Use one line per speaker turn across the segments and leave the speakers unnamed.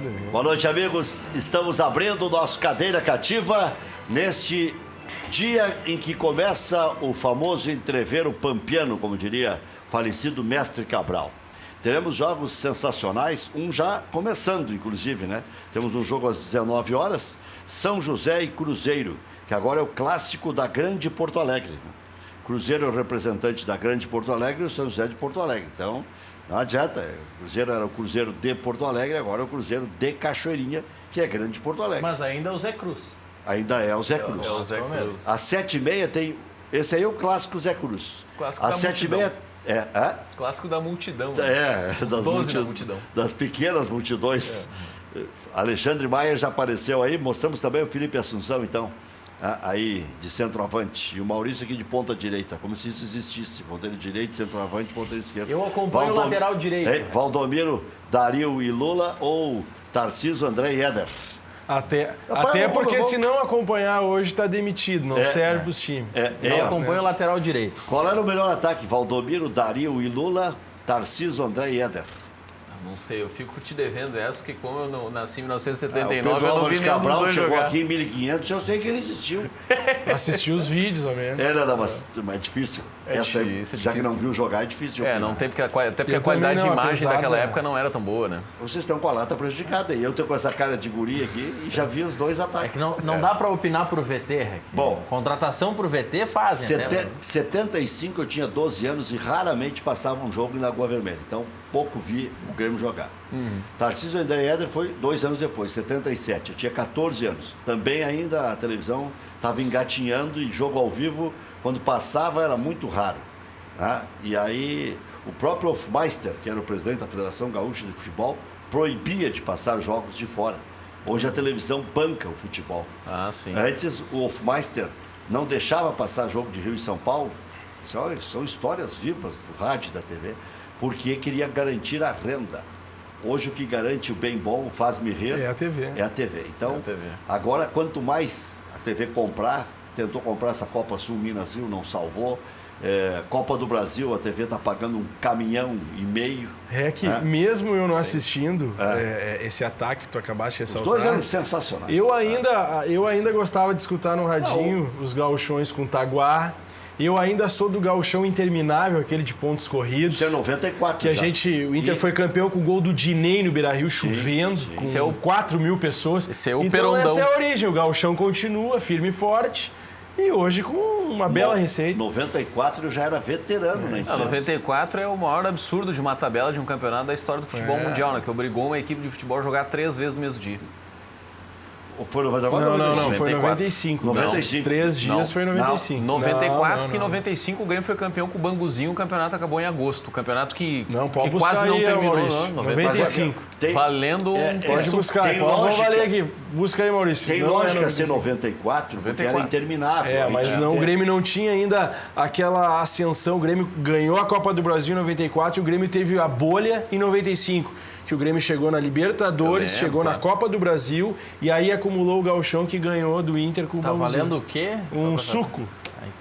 nada. Né?
Boa noite, amigos. Estamos abrindo o nosso Cadeira Cativa neste dia em que começa o famoso entreveiro pampiano, como diria falecido mestre Cabral. Teremos jogos sensacionais, um já começando, inclusive, né? Temos um jogo às 19 horas, São José e Cruzeiro, que agora é o clássico da Grande Porto Alegre. Cruzeiro é o representante da Grande Porto Alegre e o São José de Porto Alegre. Então, não adianta. O Cruzeiro era o Cruzeiro de Porto Alegre, agora é o Cruzeiro de Cachoeirinha, que é Grande Porto Alegre.
Mas ainda é o Zé Cruz.
Ainda é o Zé Cruz.
É o Zé Cruz.
Às 7h30 tem... Esse aí é o clássico Zé Cruz.
Clássico
às
da
7h30...
Clássico da multidão.
Das
12 da multidão.
Das pequenas multidões. Alexandre Maia já apareceu aí. Mostramos também o Felipe Assunção, então. Aí, de centroavante. E o Maurício aqui de ponta direita, como se isso existisse. Ponteiro direito, centroavante, ponteiro esquerdo.
Eu acompanho o lateral direito.
Valdomiro, Dario e Lula ou Tarcísio, André e Éder.
Até porque se não acompanhar hoje, está demitido. Não serve para os times.
Eu acompanho o lateral direito.
Qual era o melhor ataque? Valdomiro, Dario e Lula, Tarcísio, André e Éder.
Não sei, eu fico te devendo essa, porque como eu não nasci em 1979, eu não vi nenhum
Cabral
dos dois
chegou
jogar.
aqui em 1500, eu sei que ele existiu.
Assisti os vídeos, ao menos.
Mas é difícil.
Difícil,
já que não viu jogar, é difícil.
Não tem, até porque
Eu
a qualidade de
também não,
imagem
apesar
daquela
da-
época não era tão boa, né?
Vocês estão com a lata prejudicada. E eu tô com essa cara de guri aqui e já vi os dois
É
ataques.
que não dá para opinar pro VT, Rec.
Bom.
Contratação pro VT fazem, né?
75 eu tinha 12 anos e raramente passava um jogo em Lagoa Vermelha. Então, pouco vi o Grêmio jogar. Tarcísio André Éder foi 2 anos depois, 77. Eu tinha 14 anos. Também ainda a televisão estava engatinhando e jogo ao vivo, quando passava, era muito raro. Tá? E aí, o próprio Hofmeister, que era o presidente da Federação Gaúcha de Futebol, proibia de passar jogos de fora. Hoje a televisão banca o futebol.
Ah, sim.
Antes, o Hofmeister não deixava passar jogo de Rio e São Paulo. São histórias vivas do rádio e da TV, porque queria garantir a renda. Hoje o que garante o bem bom, o faz-me rir,
É a TV.
É a TV. Então,
É a TV.
agora quanto mais a TV comprar, tentou comprar essa Copa Sul Minas Rio, não salvou. Copa do Brasil, a TV está pagando 1,5 caminhão.
É que mesmo eu não assistindo esse ataque que tu acabaste de
Os
ressaltar...
dois eram sensacionais.
Eu ainda gostava de escutar no radinho os gauchões com Taguá. Eu ainda sou do gauchão interminável, aquele de pontos corridos.
Isso é 94
Que o Inter
E-
foi campeão com o gol do Dinei no Beira-Rio, chovendo, com
Esse é o-
4 mil pessoas.
Esse é o
então
Perondão.
essa é a origem, o gauchão continua firme e forte. E hoje com uma bela receita.
94 eu já era veterano na imprensa.
94 é o maior absurdo de uma tabela de um campeonato da história do futebol mundial, né? Que obrigou uma equipe de futebol a jogar 3 vezes no mesmo dia.
Foi 94 ou
Não,
95?
foi
94.
95.
95.
3 dias
Não.
foi 95.
94, porque em
não.
95 o Grêmio foi campeão com o Banguzinho, o campeonato acabou em agosto. O campeonato que
Pode
que
buscar
quase não
aí,
terminou,
Maurício.
não.
95.
Tem-
Valendo
Pode
Isso
buscar,
tem
vamos
lógica.
valer aqui. Busca aí, Maurício.
Tem
Não é
lógica ser
95.
94, porque era
94.
interminável. Aí
Mas
tinha
não, o
tempo.
Grêmio não tinha ainda aquela ascensão. O Grêmio ganhou a Copa do Brasil em 94 e o Grêmio teve a bolha em 95. Que o Grêmio chegou na Libertadores,
Eu lembro,
chegou na
claro.
Copa do Brasil e aí acumulou o gauchão que ganhou do Inter com o
Tá
Banguzinho.
valendo o quê?
Um suco.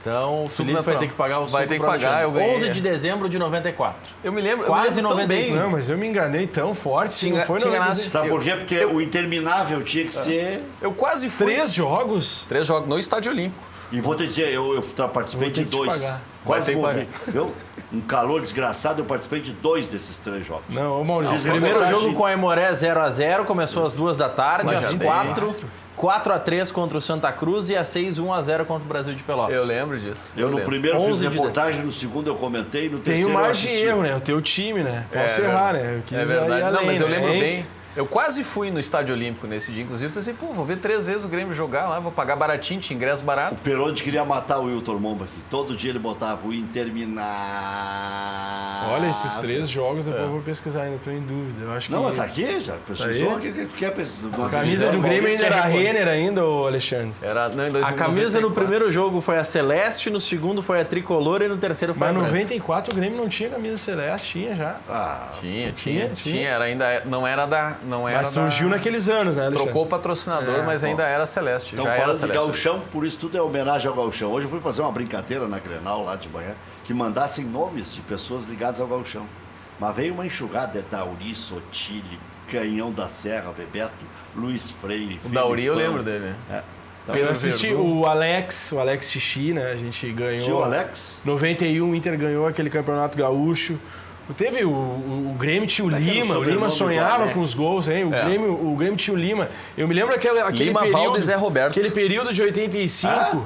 Então, o Felipe vai
natural.
ter que pagar o suco
Vai ter que
pro
pagar,
Alexandre.
eu ganhei.
11 de dezembro de 94.
Eu me lembro.
Quase
eu me lembro tão
95.
bem.
Não, mas eu me enganei tão forte.
Te
Não foi
te
95.
enganaste.
Sabe por quê? Porque o interminável tinha que ser...
Eu quase fui.
3 jogos?
3 jogos no Estádio Olímpico.
E vou te dizer, eu participei
Vou ter
de
que te
2.
pagar.
Quase
Vai ter que
morri. Viu? Um calor desgraçado, eu participei de 2 desses 3 jogos.
Não, ô Maurício.
Fiz
O primeiro
reportagem-
jogo com a Aimoré 0x0, começou às 2 da tarde,
Mas
às
já
4. 4x3 contra o Santa Cruz e às 6, 1x0 contra o Brasil de Pelotas.
Eu lembro disso.
Eu no
lembro.
primeiro fiz
11 de
reportagem, no segundo eu comentei, no terceiro
Tenho
eu
mais de
assisti.
erro, né? O teu time, né? Posso
É
errar,
verdade.
né? Eu quis
É
ir
verdade.
além,
Não, mas eu
né?
lembro
Hein?
bem. Eu quase fui no Estádio Olímpico nesse dia, inclusive. Pensei, vou ver 3 vezes o Grêmio jogar lá, vou pagar baratinho, tinha ingresso barato.
O Peronde queria matar o Wilton Momba aqui. Todo dia ele botava o interminável.
Olha, esses 3 jogos depois eu vou pesquisar ainda, tô em dúvida. Eu acho que...
Não, mas tá aqui, já pesquisou.
Aí?
O que tu quer pesquisar?
A camisa do Grêmio ainda era Renner ainda, ô Alexandre.
Era, não, em
A camisa no
94.
primeiro jogo foi a Celeste, no segundo foi a Tricolor e no terceiro foi
Mas
a
em
branca.
94 o Grêmio não tinha camisa celeste, tinha já.
Ah,
Tinha. Era ainda, não era da... Não era
Mas surgiu
da,
naqueles anos, né, Alexandre?
Trocou o patrocinador, mas ainda era Celeste.
então
já era
falando de
Celeste.
gauchão, por isso tudo é homenagem ao gauchão. Hoje eu fui fazer uma brincadeira na Grenal lá de manhã, que mandassem nomes de pessoas ligadas ao gauchão. Mas veio uma enxurrada, Dauri, Sotile, Canhão da Serra, Bebeto, Luiz Freire.
O Dauri eu
Filipão.
lembro dele.
É. Então,
Eu assisti o Alex Xixi, né? A gente ganhou.
Tio Alex?
91, o Inter ganhou aquele campeonato gaúcho. Teve o Grêmio tinha o
Como é que era o
Lima, o
sobrenome
Lima
do
sonhava
Alex?
com os gols, hein? O Grêmio tinha o Lima. Eu me lembro aquele
Lima,
período.
Valdo e Zé Roberto.
Aquele período de 85.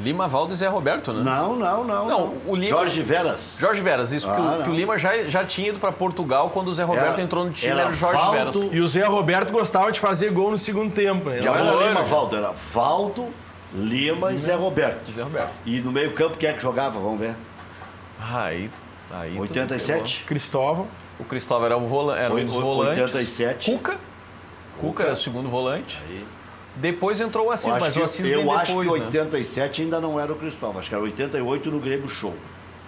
Lima, Valdo e Zé Roberto, né?
Não,
o Lima...
Jorge Veras.
Jorge Veras, isso, que o Lima já tinha ido para Portugal quando o Zé Roberto entrou no time, era o Jorge
Valdo,
Veras.
E o Zé Roberto gostava de fazer gol no segundo tempo, né?
Não era
loiro,
Lima,
já.
Valdo, era Valdo, Lima e Zé Roberto.
Zé Roberto.
E no meio campo, quem é que jogava? Vamos ver.
Aí tu
87?
Cristóvão.
pegou. O Cristóvão era um dos volantes.
87.
Cuca era o segundo volante.
Aí.
Depois entrou o Assis,
Eu
mas
acho
o
que-
Assis
eu
vem
acho
depois,
que
né?
87 ainda não era o Cristóvão, acho que era 88 no Grêmio Show.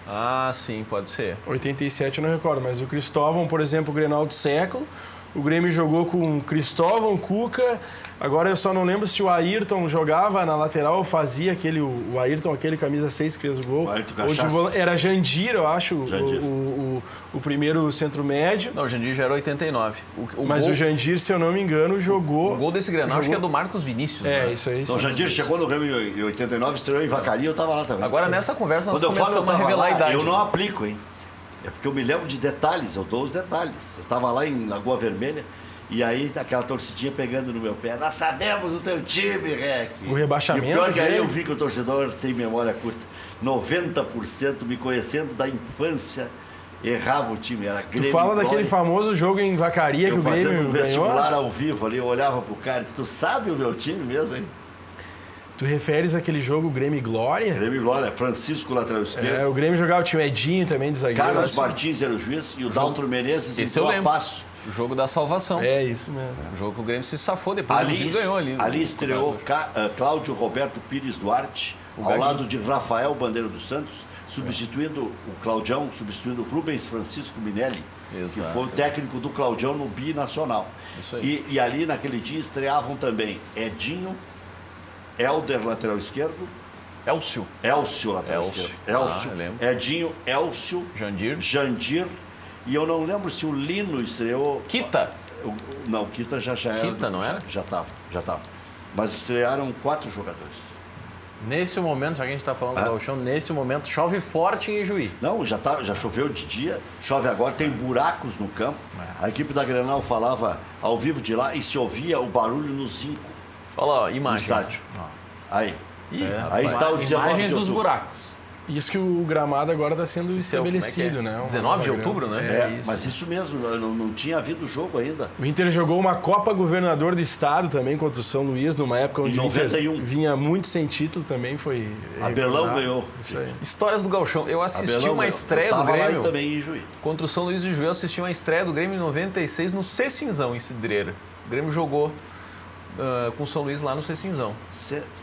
Ah, sim, pode ser.
87 eu não recordo, mas o Cristóvão, por exemplo, o Grenal do século. O Grêmio jogou com Cristóvão, Cuca. Agora eu só não lembro se o Ayrton jogava na lateral ou fazia o Ayrton, aquele camisa 6 que fez o gol.
O Ayrton
Ou de
Cachaça.
era Jandir, eu acho,
Jandir.
o primeiro centro médio.
Não, o Jandir já era 89.
Mas
gol,
o Jandir, se eu não me engano, jogou.
o gol desse Grenal acho que é do Marcos Vinícius,
É,
né?
isso aí.
Então o
sim.
Jandir chegou no Grêmio em 89, estreou em Vacaria, eu tava lá também.
Agora nessa conversa nós
Quando eu falo eu
começamos a
tava
revelar a
lá,
idade.
eu não aplico, hein? É porque eu me lembro de detalhes, eu dou os detalhes. Eu tava lá em Lagoa Vermelha e aí aquela torcidinha pegando no meu pé. Nós sabemos o teu time, Rec.
O rebaixamento
E o pior é que aí
dele.
eu vi que o torcedor tem memória curta. 90% me conhecendo da infância errava o time, era
Tu
Grêmio.
fala daquele
Glória.
famoso jogo em Vacaria que
Eu
o
fazendo
Grêmio
um
ganhou.
vestibular ao vivo ali, eu olhava pro cara e disse, tu sabe o meu time mesmo, hein?
Tu referes aquele jogo Grêmio e Glória?
Grêmio Glória, Francisco lateral esquerdo.
É, o Grêmio jogava, tinha o Edinho também de zagueiro.
Carlos
Assim.
Martins era o juiz e o Daltro Menezes
Esse eu
entrou a
lembro.
passo.
O jogo da salvação.
É, isso mesmo.
O jogo que o Grêmio se safou, depois o
Ali,
Brasil ganhou ali.
ali estreou Cláudio Roberto Pires Duarte, ao
Gaguinho.
lado de Rafael Bandeira dos Santos, substituindo o Claudião, substituindo o Rubens Francisco Minelli,
Exato.
que foi o técnico do Claudião no Binacional.
Isso aí.
E ali naquele dia estreavam também Edinho, Helder, lateral esquerdo,
Elcio,
Elcio, lateral
Elcio.
esquerdo. Elcio,
Ah, eu lembro.
Edinho, Elcio, Jandir, e eu não lembro se o Lino estreou.
Kita.
Não, Kita já era.
Kita, não era?
Já estava. Mas estrearam 4 jogadores.
Nesse momento, já que a gente tá falando do Gauchão, nesse momento chove forte em Ijuí.
Não, já choveu de dia, chove agora, tem buracos no campo. A equipe da Grenal falava ao vivo de lá e se ouvia o barulho no zinco
Olha lá, ó,
do
imagens.
estádio. Aí.
Ih,
Aí está o 19
Imagens
de
dos
outubro.
buracos.
Isso que o gramado agora está sendo
Esse é o- como é que
estabelecido,
é?
né? Uma
19 de
nova
outubro,
grama.
né?
É,
É,
isso.
mas isso mesmo, não tinha havido jogo ainda.
O Inter jogou uma Copa Governador do Estado também contra o São Luís, numa época onde
Em
o Inter
91.
vinha muito sem título também, foi...
Abelão
recordado.
ganhou.
Isso aí.
Histórias do Gauchão. Eu assisti
Abelão
uma
ganhou.
estreia
Eu
do
tava lá
Grêmio
também em Juí.
contra o São Luís de Juí. Eu assisti uma estreia do Grêmio em 96 no Cecinzão, em Cidreira. O Grêmio jogou com o São Luís lá no Cecinzão.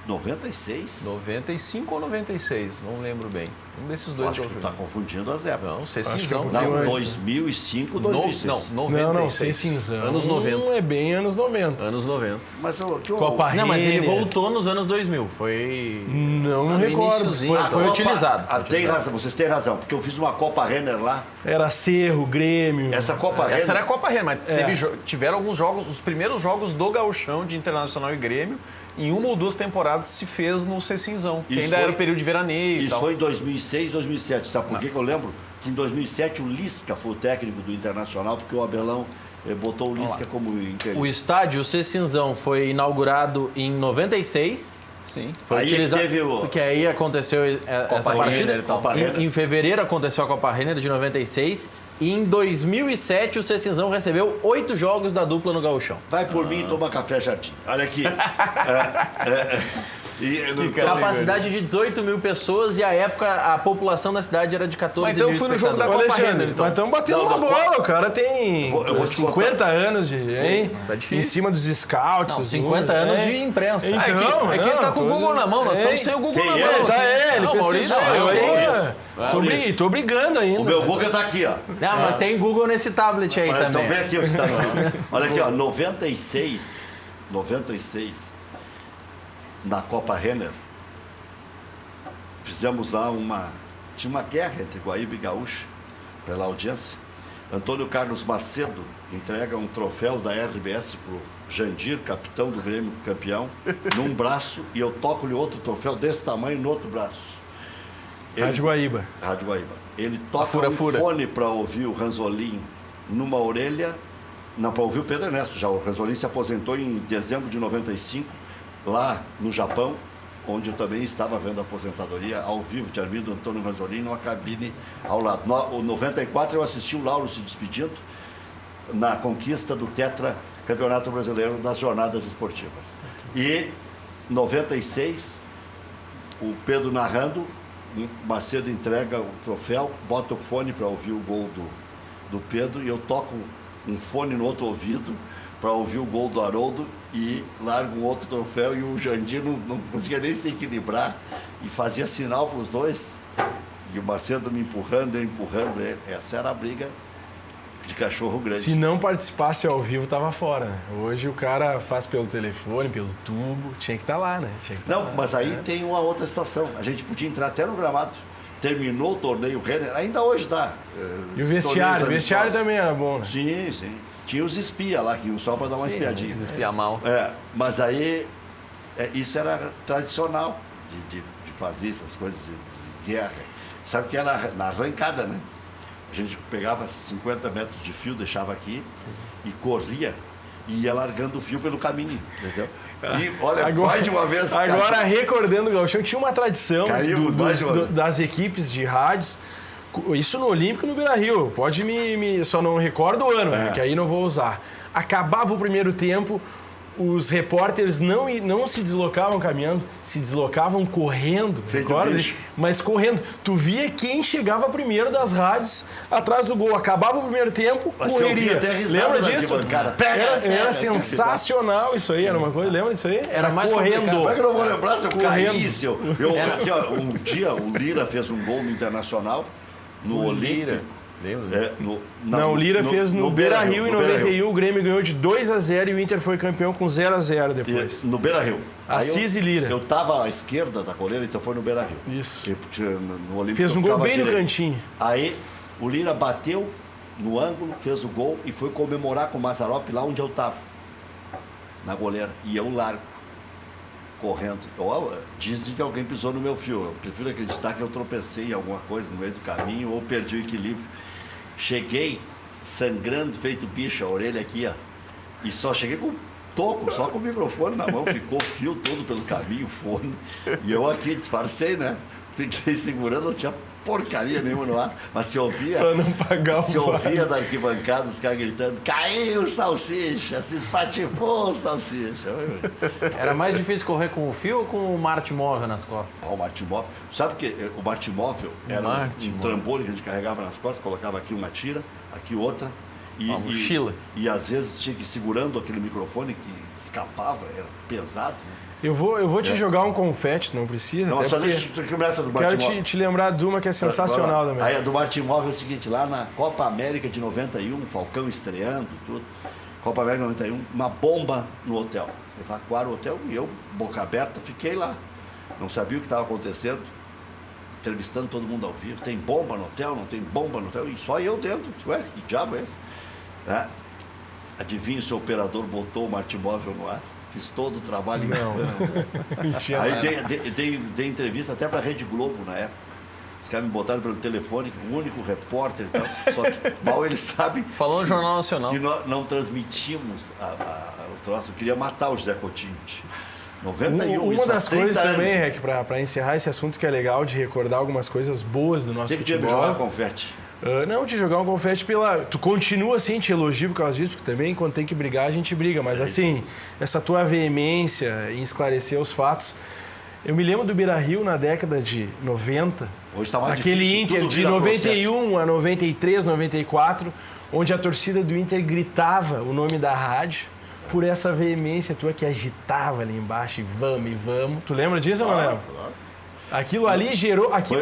96?
95 ou 96, não lembro bem. Um desses dois
Acho que tu
Gauchão.
tá confundindo as épocas.
Não,
Acho
Cecinzão.
que é um pouquinho
Não,
antes.
2005,
No-
2006.
não, 96.
Não, sem cinzão.
Anos 90.
É bem anos 90.
Anos 90.
Mas
Copa
Não, mas ele
Renner.
voltou nos anos 2000. Foi.
Não
no
recordo.
iniciozinho.
Foi utilizado.
Tem razão, vocês têm razão, porque eu fiz uma Copa Renner lá.
Era Cerro, Grêmio.
Essa Copa Renner.
Essa era a Copa Renner, mas
É.
tiveram alguns jogos, os primeiros jogos do Gauchão de Internacional e Grêmio, em uma ou duas temporadas se fez no Cecinzão, que
Isso
ainda
foi-
era o período de veraneio e
Isso
tal.
foi em 2006, 2007. Sabe por que eu lembro? Que em 2007 o Lisca foi o técnico do Internacional, porque o Abelão botou o Lisca como interino.
O estádio, o Cecinzão, foi inaugurado em 96.
Sim.
Foi
Aí é que
utilizado.
teve o-
Porque aí aconteceu essa
Renner
partida.
e tal.
Copa Renner.
Em fevereiro aconteceu a Copa Renner de 96. E em 2007 o Cecinzão recebeu 8 jogos da dupla no Gauchão.
Vai por mim e toma café jardim. Olha aqui.
Capacidade de 18 mil pessoas e à época a população da cidade era de 14
Mas então
mil
eu fui no jogo da
espectadores.
Copa
Alexandre,
Renner, então.
mas estamos batendo
Não,
uma
não,
bola. O cara tem
eu vou te
50 anos de. Hein?
tá difícil.
Em cima dos scouts.
Não,
os
50
números,
anos
é.
de imprensa.
Então,
é que ele tá com o
tô-
Google na mão, nós
Ei,
estamos sem o Google
quem
na
é?
mão.
Ele tá, ele
Não,
pesquisou.
Maurício,
Eu
eu-
aí tô brigando ainda.
O meu Google tá aqui, ó.
Não, mas tem Google nesse tablet aí
Olha, então
também.
vem aqui o que está no Olha aqui, ó. 96, na Copa Renner, fizemos lá tinha uma guerra entre Guaíba e Gaúcha, pela audiência. Antônio Carlos Macedo entrega um troféu da RBS pro Jandir, capitão do Grêmio campeão, num braço, e eu toco-lhe outro troféu desse tamanho no outro braço.
Rádio Guaíba.
Rádio Guaíba. Ele toca
Fura-fura.
um fone para ouvir o Ranzolin numa orelha. Não, para ouvir o Pedro Ernesto. Já o Ranzolin se aposentou em dezembro de 95, lá no Japão, onde eu também estava vendo a aposentadoria ao vivo de Armindo Antônio Ranzolin numa cabine ao lado. No 94 eu assisti o Lauro se despedindo na conquista do Tetra Campeonato Brasileiro das Jornadas Esportivas. E 96, o Pedro narrando, Macedo entrega o troféu, bota o fone para ouvir o gol do Pedro, e eu toco um fone no outro ouvido para ouvir o gol do Haroldo e largo um outro troféu, e o Jandir não conseguia nem se equilibrar e fazia sinal para os dois, e o Macedo me empurrando, eu empurrando ele. Essa era a briga de cachorro grande.
Se não participasse ao vivo, tava fora, né? Hoje o cara faz pelo telefone, pelo tubo, tinha que estar lá, né?
Não, mas aí tem uma outra situação. A gente podia entrar até no gramado. Terminou o torneio Renner, ainda hoje dá.
E o vestiário também era bom, né?
Sim, sim. Tinha os espias lá, que iam só para dar uma espiadinha.
Espiar mal.
Mas aí, isso era tradicional de fazer essas coisas de guerra. Sabe que era na arrancada, né? A gente pegava 50 metros de fio, deixava aqui e corria e ia largando o fio pelo caminho, entendeu? E olha, mais de uma vez...
Agora, recordando o Gauchão, tinha uma tradição das equipes de rádios, isso no Olímpico e no Beira-Rio, pode só não recordo o ano, né, que aí não vou usar. Acabava o primeiro tempo, os repórteres não se deslocavam caminhando, se deslocavam correndo, recorda? Mas correndo. Tu via quem chegava primeiro das rádios atrás do gol. Acabava o primeiro tempo, correria. Lembra disso? Era sensacional isso aí, era uma coisa, lembra disso aí? Era mais correndo.
Como é que eu não vou lembrar se eu caísse? Aqui, ó, um dia o Lira fez um gol no Internacional, no Olímpico.
Lembra?
O Lira fez no Beira-Rio em 91, o Grêmio ganhou de 2-0 e o Inter foi campeão com 0-0 depois.
No Beira-Rio.
Assis e Lira.
Eu estava à esquerda da coleira, então foi no Beira-Rio.
Isso.
No Olímpico,
fez um gol bem no cantinho.
Aí o Lira bateu no ângulo, fez o gol e foi comemorar com o Mazzaropi lá onde eu estava, na goleira. E eu largo, correndo. Dizem que alguém pisou no meu fio. Eu prefiro acreditar que eu tropecei em alguma coisa no meio do caminho ou perdi o equilíbrio. Cheguei sangrando, feito bicho, a orelha aqui, ó. E só cheguei com toco, só com o microfone na mão. Ficou o fio todo pelo caminho, fone. E eu aqui disfarcei, né? Fiquei segurando, não tinha porcaria nenhuma no ar, mas se ouvia...
Pra não pagar
se ouvia da arquibancada os caras gritando: caiu o Salsicha, se espatifou o Salsicha.
Era mais difícil correr com o fio ou com o Martimóvel nas costas?
O Martimóvel. Sabe que o Martimóvel era um trambolho que a gente carregava nas costas, colocava aqui uma tira, aqui outra.
Uma mochila.
E às vezes tinha que ir segurando aquele microfone que escapava, era pesado, né?
Eu vou te jogar um confete, não precisa.
Não, só deixa eu começar do Martimóvel.
Quero te lembrar de uma que é sensacional também.
Aí a do Martimóvel é o seguinte: lá na Copa América de 91, Falcão estreando, tudo. Copa América de 91, uma bomba no hotel. Evacuaram o hotel e eu, boca aberta, fiquei lá. Não sabia o que estava acontecendo. Entrevistando todo mundo ao vivo. Tem bomba no hotel? Não tem bomba no hotel? E só eu dentro. Ué, que diabo é esse? Adivinha se o operador botou o Martimóvel no ar? Fiz todo o trabalho em Aí dei entrevista até para a Rede Globo na época. Os caras me botaram pelo telefone, o único repórter e tal. Só que mal eles sabem.
Falou no Jornal Nacional.
E nós não transmitimos o troço. Eu queria matar o José Coutinho. 91,
uma das coisas
anos.
também, Rec, para encerrar esse assunto, que é legal de recordar algumas coisas boas do nosso futebol.
Tem que jogar confete.
Não, te jogar um confete pela... Tu continua assim, te elogio por causa disso, porque também quando tem que brigar, a gente briga. Mas assim, essa tua veemência em esclarecer os fatos... Eu me lembro do Beira-Rio na década de 90.
Hoje tá mais
aquele
difícil,
Inter de 91 a 93, 94, onde a torcida do Inter gritava o nome da rádio por essa veemência tua que agitava ali embaixo, e vamos. Tu lembra disso, ou não lembra?
Claro.
Aquilo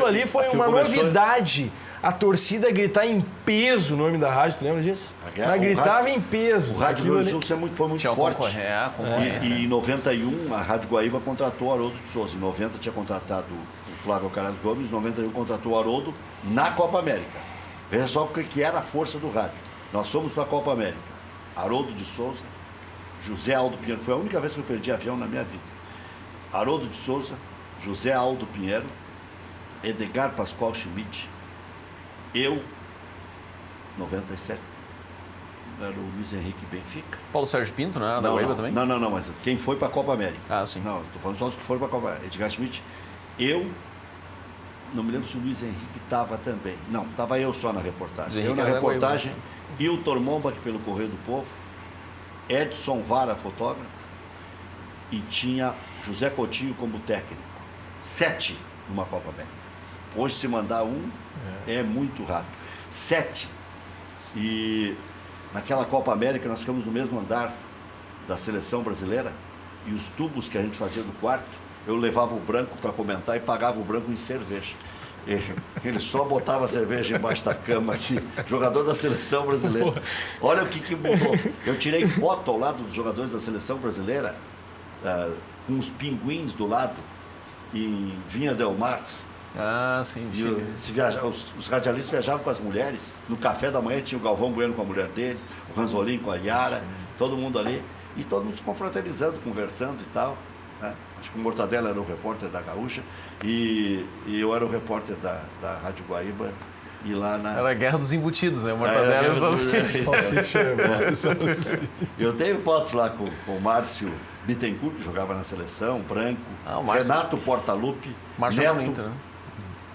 ali foi uma novidade. A torcida gritar em peso o nome da rádio, tu lembra disso? Ela gritava em peso.
O Rádio Rio do Sul foi muito forte.
Concorrência.
E em 91, a Rádio Guaíba contratou o Haroldo de Souza. Em 90 tinha contratado o Flávio Caras Gomes, em 91 contratou o Haroldo na Copa América. Veja só o que era a força do rádio. Nós fomos para a Copa América. Haroldo de Souza, José Aldo Pinheiro. Foi a única vez que eu perdi avião na minha vida. Haroldo de Souza, José Aldo Pinheiro, Edgar Pascoal Schmidt, eu, 97, era o Luiz Henrique Benfica.
Paulo Sérgio Pinto, não era da Guaíba também?
Não, mas quem foi para a Copa América.
Ah, sim.
Não, estou falando só dos que foram para a Copa América. Edgar Schmidt, eu, não me lembro se o Luiz Henrique estava também. Não, estava eu só na reportagem. Eu na reportagem, Hilton Mombach pelo Correio do Povo, Edson Vara, fotógrafo, e tinha José Coutinho como técnico. 7 numa Copa América. Hoje, se mandar um, é muito rápido. 7. E naquela Copa América, nós ficamos no mesmo andar da seleção brasileira, e os tubos que a gente fazia do quarto, eu levava o branco para comentar e pagava o branco em cerveja. Ele só botava a cerveja embaixo da cama aqui, jogador da seleção brasileira. Olha o que mudou. Eu tirei foto ao lado dos jogadores da seleção brasileira, com uns pinguins do lado, em Vinha Del Mar.
Ah, sim.
Os radialistas viajavam com as mulheres. No café da manhã tinha o Galvão Bueno com a mulher dele, o Ranzolin com a Yara, todo mundo ali. E todo mundo se confraternizando, conversando e tal. Né? Acho que o Mortadela era o repórter da Gaúcha e eu era o repórter da Rádio Guaíba. E lá na...
Era a Guerra dos Embutidos, né? O Mortadela
Eu tenho fotos lá com o Márcio Bittencourt, que jogava na seleção, branco.
Márcio...
Renato Portaluppi.
Márcio
Neto,
Inter, né?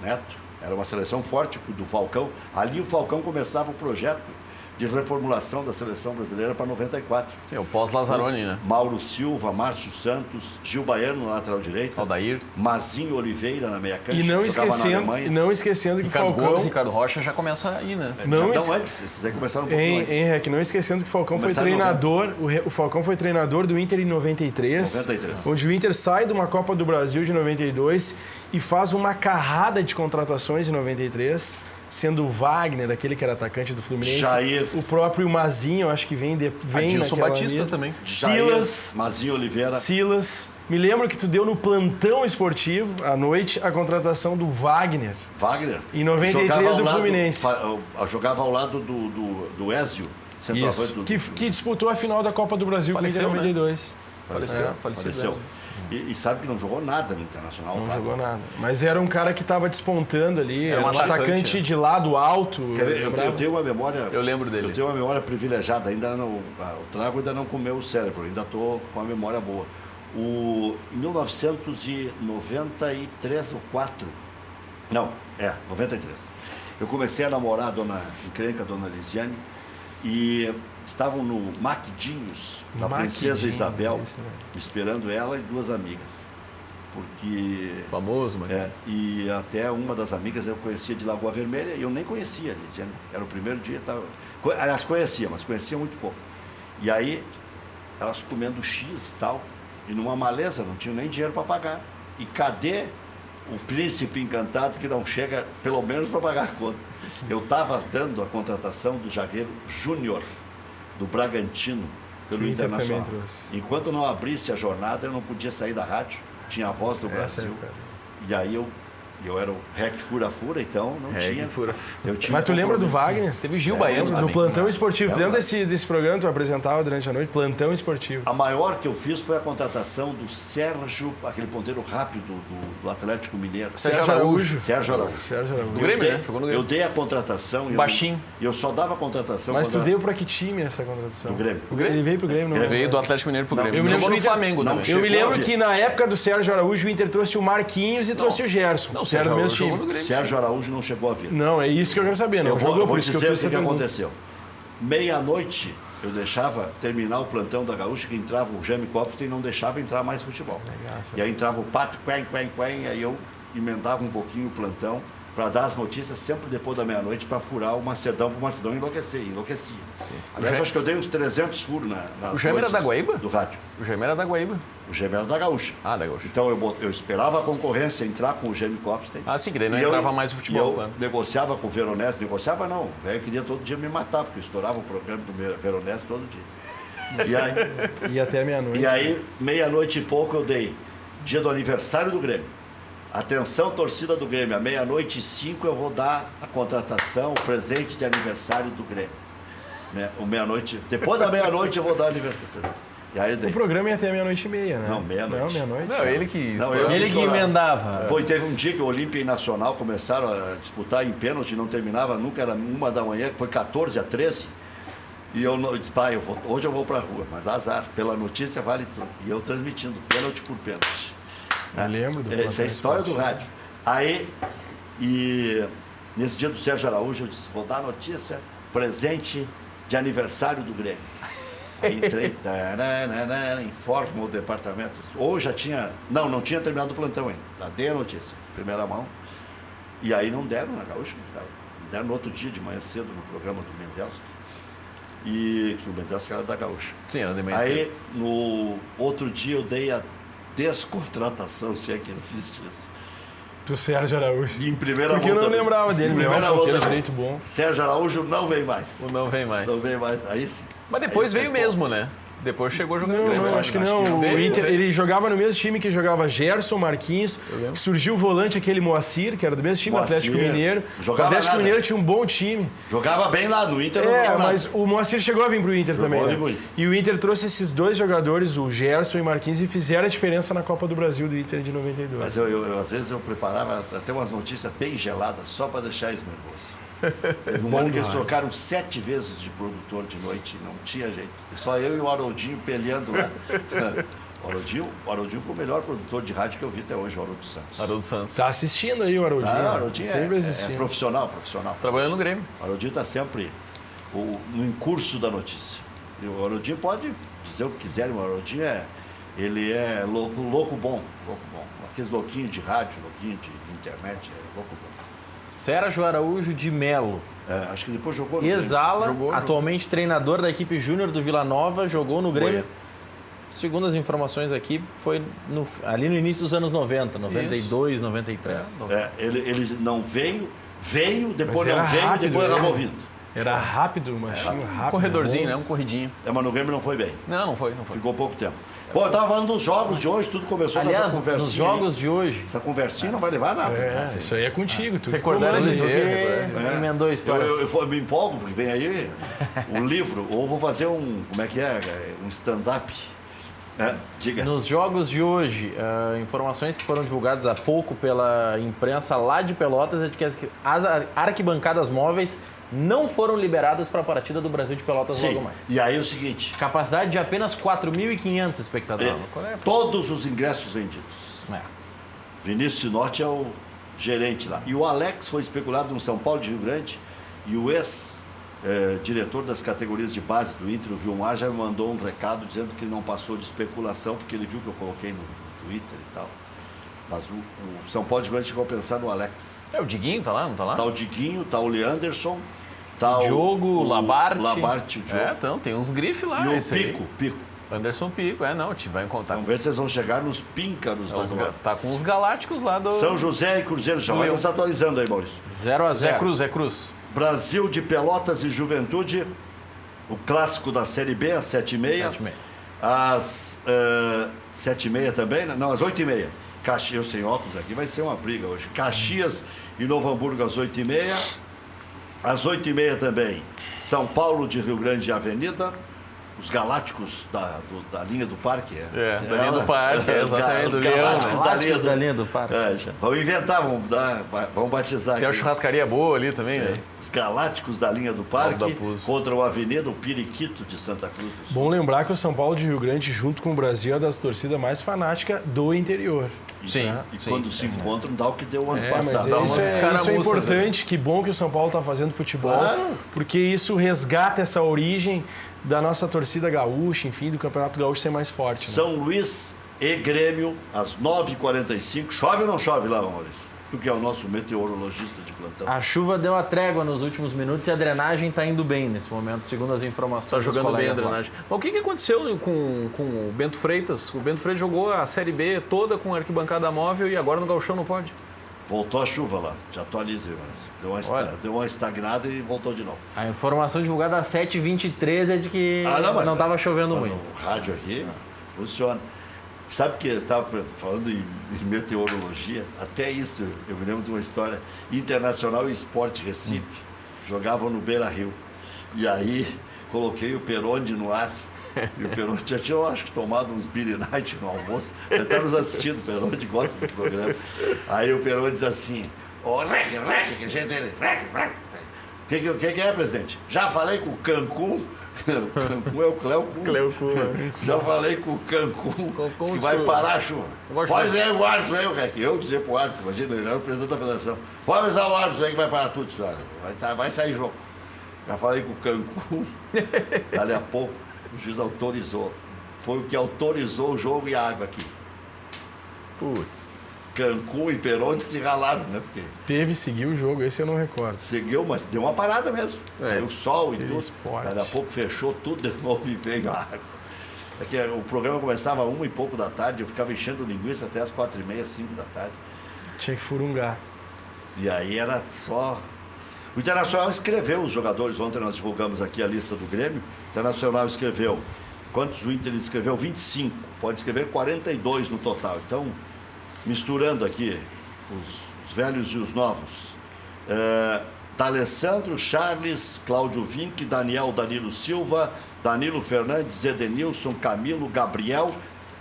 Neto. Era uma seleção forte do Falcão. Ali o Falcão começava o projeto de reformulação da seleção brasileira para 94.
Sim, o pós-Lazzaroni, né?
Mauro Silva, Márcio Santos, Gil Baiano na lateral direita,
Aldair,
Mazinho Oliveira na meia cancha,
e não esquecendo que o Falcão...
Gomes e Ricardo Rocha já começam aí, né?
Antes, esses aí começaram um pouco antes.
Henrique, não esquecendo que o Falcão foi treinador, o Falcão foi treinador do Inter em 93, onde o Inter sai de uma Copa do Brasil de 92 e faz uma carrada de contratações em 93, sendo o Wagner, aquele que era atacante do Fluminense,
Jair,
o próprio Mazinho, acho que vem
Adilson Batista
mesa.
também.
Silas,
Mazinho Oliveira.
Silas. Me lembro que tu deu no plantão esportivo, à noite, a contratação do Wagner.
Wagner?
Em 93 do Fluminense.
Jogava ao lado do Ézio, centroavante do
que disputou a final da Copa do Brasil com o Inter em 92.
Faleceu. E sabe que não jogou nada no Internacional.
Não jogou nada. Mas era um cara que estava despontando ali. Era um atacante de lado alto.
Eu tenho uma memória...
Eu lembro dele.
Eu tenho uma memória privilegiada. Ainda não, o trago ainda não comeu o cérebro. Ainda estou com a memória boa. Em 1993 ou 4... Não, 93. Eu comecei a namorar a dona encrenca, a dona Lisiane, e estavam no Maquidinhos, da Princesa Isabel, esperando ela e 2 amigas. Porque...
Famoso, mas...
e até uma das amigas eu conhecia de Lagoa Vermelha e eu nem conhecia a Lisiane. Era o primeiro dia. Aliás, conhecia, mas conhecia muito pouco. E aí, elas comendo X e tal, e numa maleza, não tinham nem dinheiro para pagar. E cadê o príncipe encantado que não chega, pelo menos, para pagar a conta? Eu estava dando a contratação do zagueiro Júnior, do Bragantino, pelo Internacional. Enquanto não abrisse a jornada, eu não podia sair da rádio. Tinha a voz do Brasil. E aí eu era o REC Fura-Fura, então não tinha.
Mas tu lembra do Wagner?
Teve o Gil Baiano também.
No Plantão Esportivo. Tu lembra desse programa que tu apresentava durante a noite? Plantão Esportivo.
A maior que eu fiz foi a contratação do Sérgio, aquele ponteiro rápido do Atlético Mineiro.
Sérgio Araújo.
Do Grêmio, né? Jogou no Grêmio.
Eu dei a contratação.
Baixinho.
E eu só dava a contratação.
Mas tu deu pra que time essa contratação?
Do Grêmio.
Ele veio pro Grêmio, não?
Ele veio do Atlético Mineiro pro Grêmio.
Eu
jogou no Flamengo também.
Eu me lembro que na época do Sérgio Araújo, o Inter trouxe o Marquinhos e trouxe o Gerson.
Não, Sérgio Araújo jogou no Grêmio.
Sérgio Araújo não chegou a vir.
Não, é isso que eu quero saber. Não jogou, por isso que eu fiz
o que aconteceu. Meia-noite, eu deixava terminar o plantão da Gaúcha, que entrava o Jaime Copster e não deixava entrar mais futebol. E aí entrava o pato, e aí eu emendava um pouquinho o plantão para dar as notícias sempre depois da meia-noite para furar o Macedão, para o Macedão enlouquecia.
Sim.
Aliás, acho que eu dei uns 300 furos
O Jaime era da Guaíba?
Do rádio.
O Jaime era da Guaíba.
O Jaime era da Gaúcha.
Ah, da Gaúcha.
Então eu esperava a concorrência entrar com o Jaime Copster.
Ah, sim, que daí não entrava mais o futebol.
Eu negociava com o Veronese, negociava não. O velho queria todo dia me matar, porque eu estourava o programa do Veronese todo dia. E aí,
e até meia-noite.
E aí, meia-noite e pouco eu dei. Dia do aniversário do Grêmio. Atenção, torcida do Grêmio, à 00:05 eu vou dar a contratação, o presente de aniversário do Grêmio. Né? Depois da meia-noite eu vou dar o aniversário. E aí
O programa ia até 00:30, né?
Não, meia-noite.
Não, meia-noite.
Não, ele que
Não,
estourou.
Ele que emendava.
Pô, e teve um dia que o Olímpia e Nacional começaram a disputar em pênalti, não terminava nunca, era 1h, foi 14-13. E eu disse, pai, hoje eu vou pra rua, mas azar, pela notícia vale tudo. E eu transmitindo pênalti por pênalti.
Eu lembro do
Essa é a história do rádio. Aí, e nesse dia do Sérgio Araújo, eu disse, vou dar a notícia, presente de aniversário do Grêmio. Aí entrei, informo o departamento. Ou já tinha, não tinha terminado o plantão ainda. Já dei a notícia, primeira mão. E aí não deram na Gaúcha, deram no outro dia de manhã cedo no programa do Mendelski. E que o Mendelski era da Gaúcha.
Sim, era de manhã
Aí,
cedo.
no outro dia, eu dei a descontratação, se é que existe isso.
Do Sérgio Araújo.
E em primeira
Porque eu
mão
não
também.
lembrava dele,
Em
meu
primeira
irmão,
mão
que era
também.
direito bom.
Sérgio Araújo não vem mais.
O não vem mais.
Não vem mais. Aí sim.
Mas depois
Aí
veio
foi
mesmo, né? Depois chegou jogando
Não,
Grêmio.
não,
né?
acho que não. O
Veio,
Inter,
veio.
ele jogava no mesmo time que jogava Gerson, Marquinhos, que surgiu o volante aquele Moacir, que era do mesmo time,
Moacir.
Atlético Mineiro.
Jogava
O Atlético
nada.
Mineiro tinha um bom time.
Jogava bem lá no Inter. Não jogava nada.
Mas o Moacir chegou a vir pro Inter
Jogou,
também, né?
jogou.
E o Inter trouxe esses dois jogadores, o Gerson e o Marquinhos, e fizeram a diferença na Copa do Brasil do Inter de 92.
Mas eu, às vezes eu preparava até umas notícias bem geladas só para deixar eles nervosos. Teve um ano que eles trocaram 7 vezes de produtor de noite, não tinha jeito. Só eu e o Haroldinho peleando lá. O Haroldinho foi o melhor produtor de rádio que eu vi até hoje, o Haroldo Santos.
Haroldo Santos.
Tá assistindo aí o Haroldinho.
O Haroldinho
sempre
é
assistindo.
profissional.
Trabalhando no Grêmio.
O Haroldinho está sempre no encurso da notícia. E o Haroldinho pode dizer o que quiser, o Haroldinho ele é louco bom. Aqueles louquinhos de rádio, louquinho de internet, é louco bom.
Sérgio Araújo de Melo.
Acho que depois jogou no Grêmio.
Ex-ala,
Jogou.
atualmente treinador da equipe júnior do Vila Nova, jogou no Grêmio. Segundo as informações aqui, foi ali no início dos anos 90, 92, 93.
Ele não veio, depois
Mas era
não veio,
rápido,
depois
né?
acabou vindo.
Era rápido, machinho, rápido.
Um corredorzinho,
bom.
né? Um corridinho.
Mas no Grêmio não foi bem.
Não foi.
Ficou pouco tempo. Bom, eu estava falando dos jogos de hoje, tudo começou
Aliás,
nessa conversinha.
nos jogos de hoje,
Essa conversinha não vai levar a nada.
Isso aí é contigo. Tu
Recordar
comanda,
ligeiro.
então.
emendou a história.
Eu me empolgo, porque vem aí um livro, ou vou fazer um stand-up. Diga.
Nos jogos de hoje, informações que foram divulgadas há pouco pela imprensa lá de Pelotas é de que as arquibancadas móveis não foram liberadas para a partida do Brasil de Pelotas
Sim.
logo mais.
E aí é o seguinte,
Capacidade de apenas 4.500 espectadores.
todos os ingressos vendidos.
É.
Vinícius Sinotti é o gerente lá. E o Alex foi especulado no São Paulo de Rio Grande e o ex-diretor das categorias de base do Inter, o Vilmar, já me mandou um recado dizendo que não passou de especulação, porque ele viu que eu coloquei no Twitter e tal. Mas o São Paulo de Rio Grande chegou a pensar no Alex.
O Diguinho tá lá, não tá lá?
Tá o Diguinho, tá o Leanderson, tá
Diogo,
o
Labarte.
Labarte, o Diogo.
Então, tem uns grifes lá.
E
esse aí.
o Pico.
Anderson Pico, te vai encontrar.
Vamos ver se vocês vão chegar nos píncaros da glória.
Tá com os galácticos lá do...
São José e Cruzeiro, já vai nos atualizando aí, Maurício.
0-0.
Zé Cruz.
Brasil de Pelotas e Juventude, o clássico da Série B, às 7h30.
7h30.
Às 7h30 também, né? Não, às 8h30. Eu sem óculos aqui, vai ser uma briga hoje. Caxias e Novo Hamburgo às 8h30. Às 8h30 também, São Paulo de Rio Grande e Avenida. Os Galácticos da linha do parque.
Da linha do parque, exatamente,
Os
do Leão,
Galácticos
né?
da linha
do parque.
Vamos inventar, vamos batizar
Tem uma
aqui.
churrascaria boa ali também, né?
Os Galácticos da linha do parque
da Puz.
contra o Avenida, o Periquito de Santa Cruz do Sul.
Bom lembrar que o São Paulo de Rio Grande, junto com o Brasil, é das torcidas mais fanáticas do interior.
Sim.
E quando se encontram, dá o que deu ano
Mas
passado.
dá
isso,
umas
isso é
escaramuças,
importante, que bom que o São Paulo está fazendo futebol,
Claro.
porque isso resgata essa origem da nossa torcida gaúcha, enfim, do Campeonato Gaúcho ser mais forte. Né?
São Luís e Grêmio, às 9h45. Chove ou não chove lá, Maurício? Tu que é o nosso meteorologista de plantão.
A chuva deu a trégua nos últimos minutos e a drenagem está indo bem nesse momento, segundo as informações
Tá
dos
jogando bem a
colegas lá.
drenagem. Mas o que aconteceu com o Bento Freitas? O Bento Freitas jogou a Série B toda com arquibancada móvel e agora no Gauchão não pode?
Voltou a chuva lá, te atualize, Maurício. Deu uma estagnada e voltou de novo.
A informação divulgada às 7h23 é de que
mas
não estava chovendo muito.
O rádio aqui funciona. Sabe que eu estava falando em meteorologia? Até isso, eu me lembro de uma história. Internacional e Esporte Recife. Jogavam no Beira-Rio. E aí, coloquei o Peroni no ar. E o Peroni já tinha, eu acho que, tomado uns Beer Night no almoço. Ele está nos assistindo, o Peroni gosta do programa. Aí o Peroni diz assim, que gente ele... O que é, presidente? Já falei com o Cancún. O Cancún é o Cleo Kuhn. Já falei com o Cancún, que vai parar a chuva. Pode dizer o árbitro aí, eu dizer pro árbitro, imagina, ele era o presidente da federação. Pode avisar o árbitro aí que vai parar tudo, senhora. Vai sair jogo. Já falei com o Cancún. Dali a pouco, o juiz autorizou. Foi o que autorizou o jogo e a água aqui.
Putz.
Cancún e Peroni se ralaram, né? Porque
seguiu o jogo, esse eu não recordo.
seguiu, mas deu uma parada mesmo. Saiu o sol e
aquele
tudo.
esporte.
Daí a pouco fechou tudo de novo e veio a água. É que o programa começava 1 e pouco da tarde, eu ficava enchendo linguiça até as 4h30, 5 da tarde.
Tinha que furungar.
E aí era só... O Internacional escreveu os jogadores, ontem nós divulgamos aqui a lista do Grêmio. O Internacional escreveu, quantos o Inter escreveu? 25, pode escrever 42 no total. Então, misturando aqui os velhos e os novos. D'Alessandro, Charles, Cláudio Vinck, Danilo Silva, Danilo Fernandes, Edenilson, Camilo, Gabriel.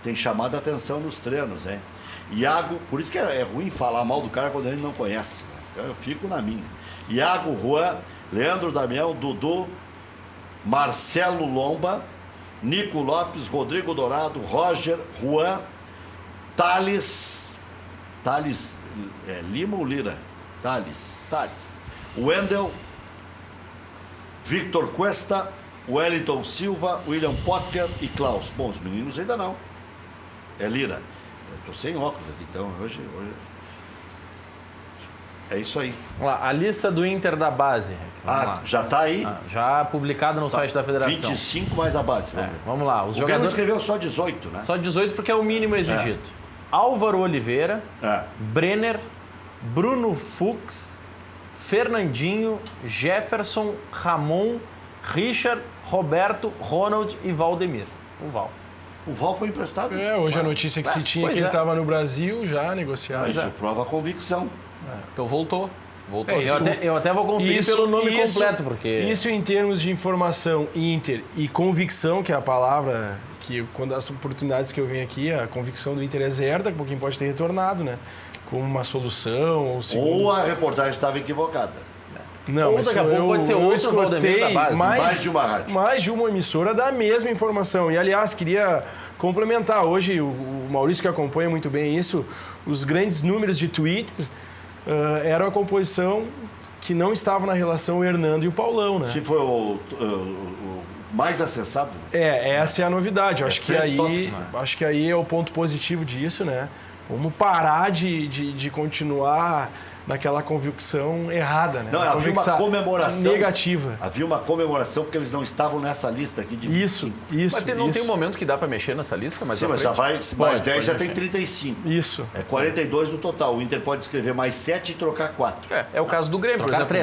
Tem chamado a atenção nos treinos, hein? Iago, por isso que é ruim falar mal do cara quando a gente não conhece, né? Então eu fico na minha. Iago, Juan, Leandro Damião, Dudu, Marcelo Lomba, Nico Lopes, Rodrigo Dourado, Roger, Juan, Thales Lima ou Lira? Thales. Wendel, Victor Cuesta, Wellington Silva, William Potker e Klaus. Bom, os meninos ainda não. É Lira. Eu estou sem óculos aqui, então hoje... É isso aí.
Vamos lá, a lista do Inter da base. Vamos lá.
Já está aí?
Já publicado no site da federação.
25 mais a base.
Vamos lá. Os
o
jogadores
escreveu só 18, né?
Só 18 porque é o mínimo exigido. Álvaro Oliveira, Brenner, Bruno Fux, Fernandinho, Jefferson, Ramon, Richard, Roberto, Ronald e Valdemir. O Val
foi emprestado?
Hoje a notícia que se tinha é que ele estava no Brasil já negociado.
Isso prova a convicção.
Então voltou.
Eu até vou conferir pelo nome completo, porque...
Isso em termos de informação Inter e convicção, que é a palavra que, quando as oportunidades que eu venho aqui, a convicção do Inter é zero, daqui a pouquinho pode ter retornado, né? Como uma solução,
ou a reportagem estava equivocada.
Não,
ou daqui a pouco pode ser outro Valdemir da base.
Mais de uma rádio.
Mais de uma emissora da mesma informação. E, aliás, queria complementar. Hoje, o Maurício que acompanha muito bem isso, os grandes números de Twitter eram a composição que não estava na relação o Hernando e o Paulão, né?
Sim, foi o mais acessado.
Essa é a novidade. Acho que aí é o ponto positivo disso, né? Vamos parar de continuar naquela convicção errada, né?
Não, havia uma comemoração
negativa.
Havia uma comemoração porque eles não estavam nessa lista aqui de
Isso.
Mas não tem um momento que dá para mexer nessa lista? Mas
sim, mas já vai, mais 10 já tem 35.
Isso.
É 42 no total. O Inter pode escrever mais 7 e trocar 4.
É o caso do Grêmio, por exemplo.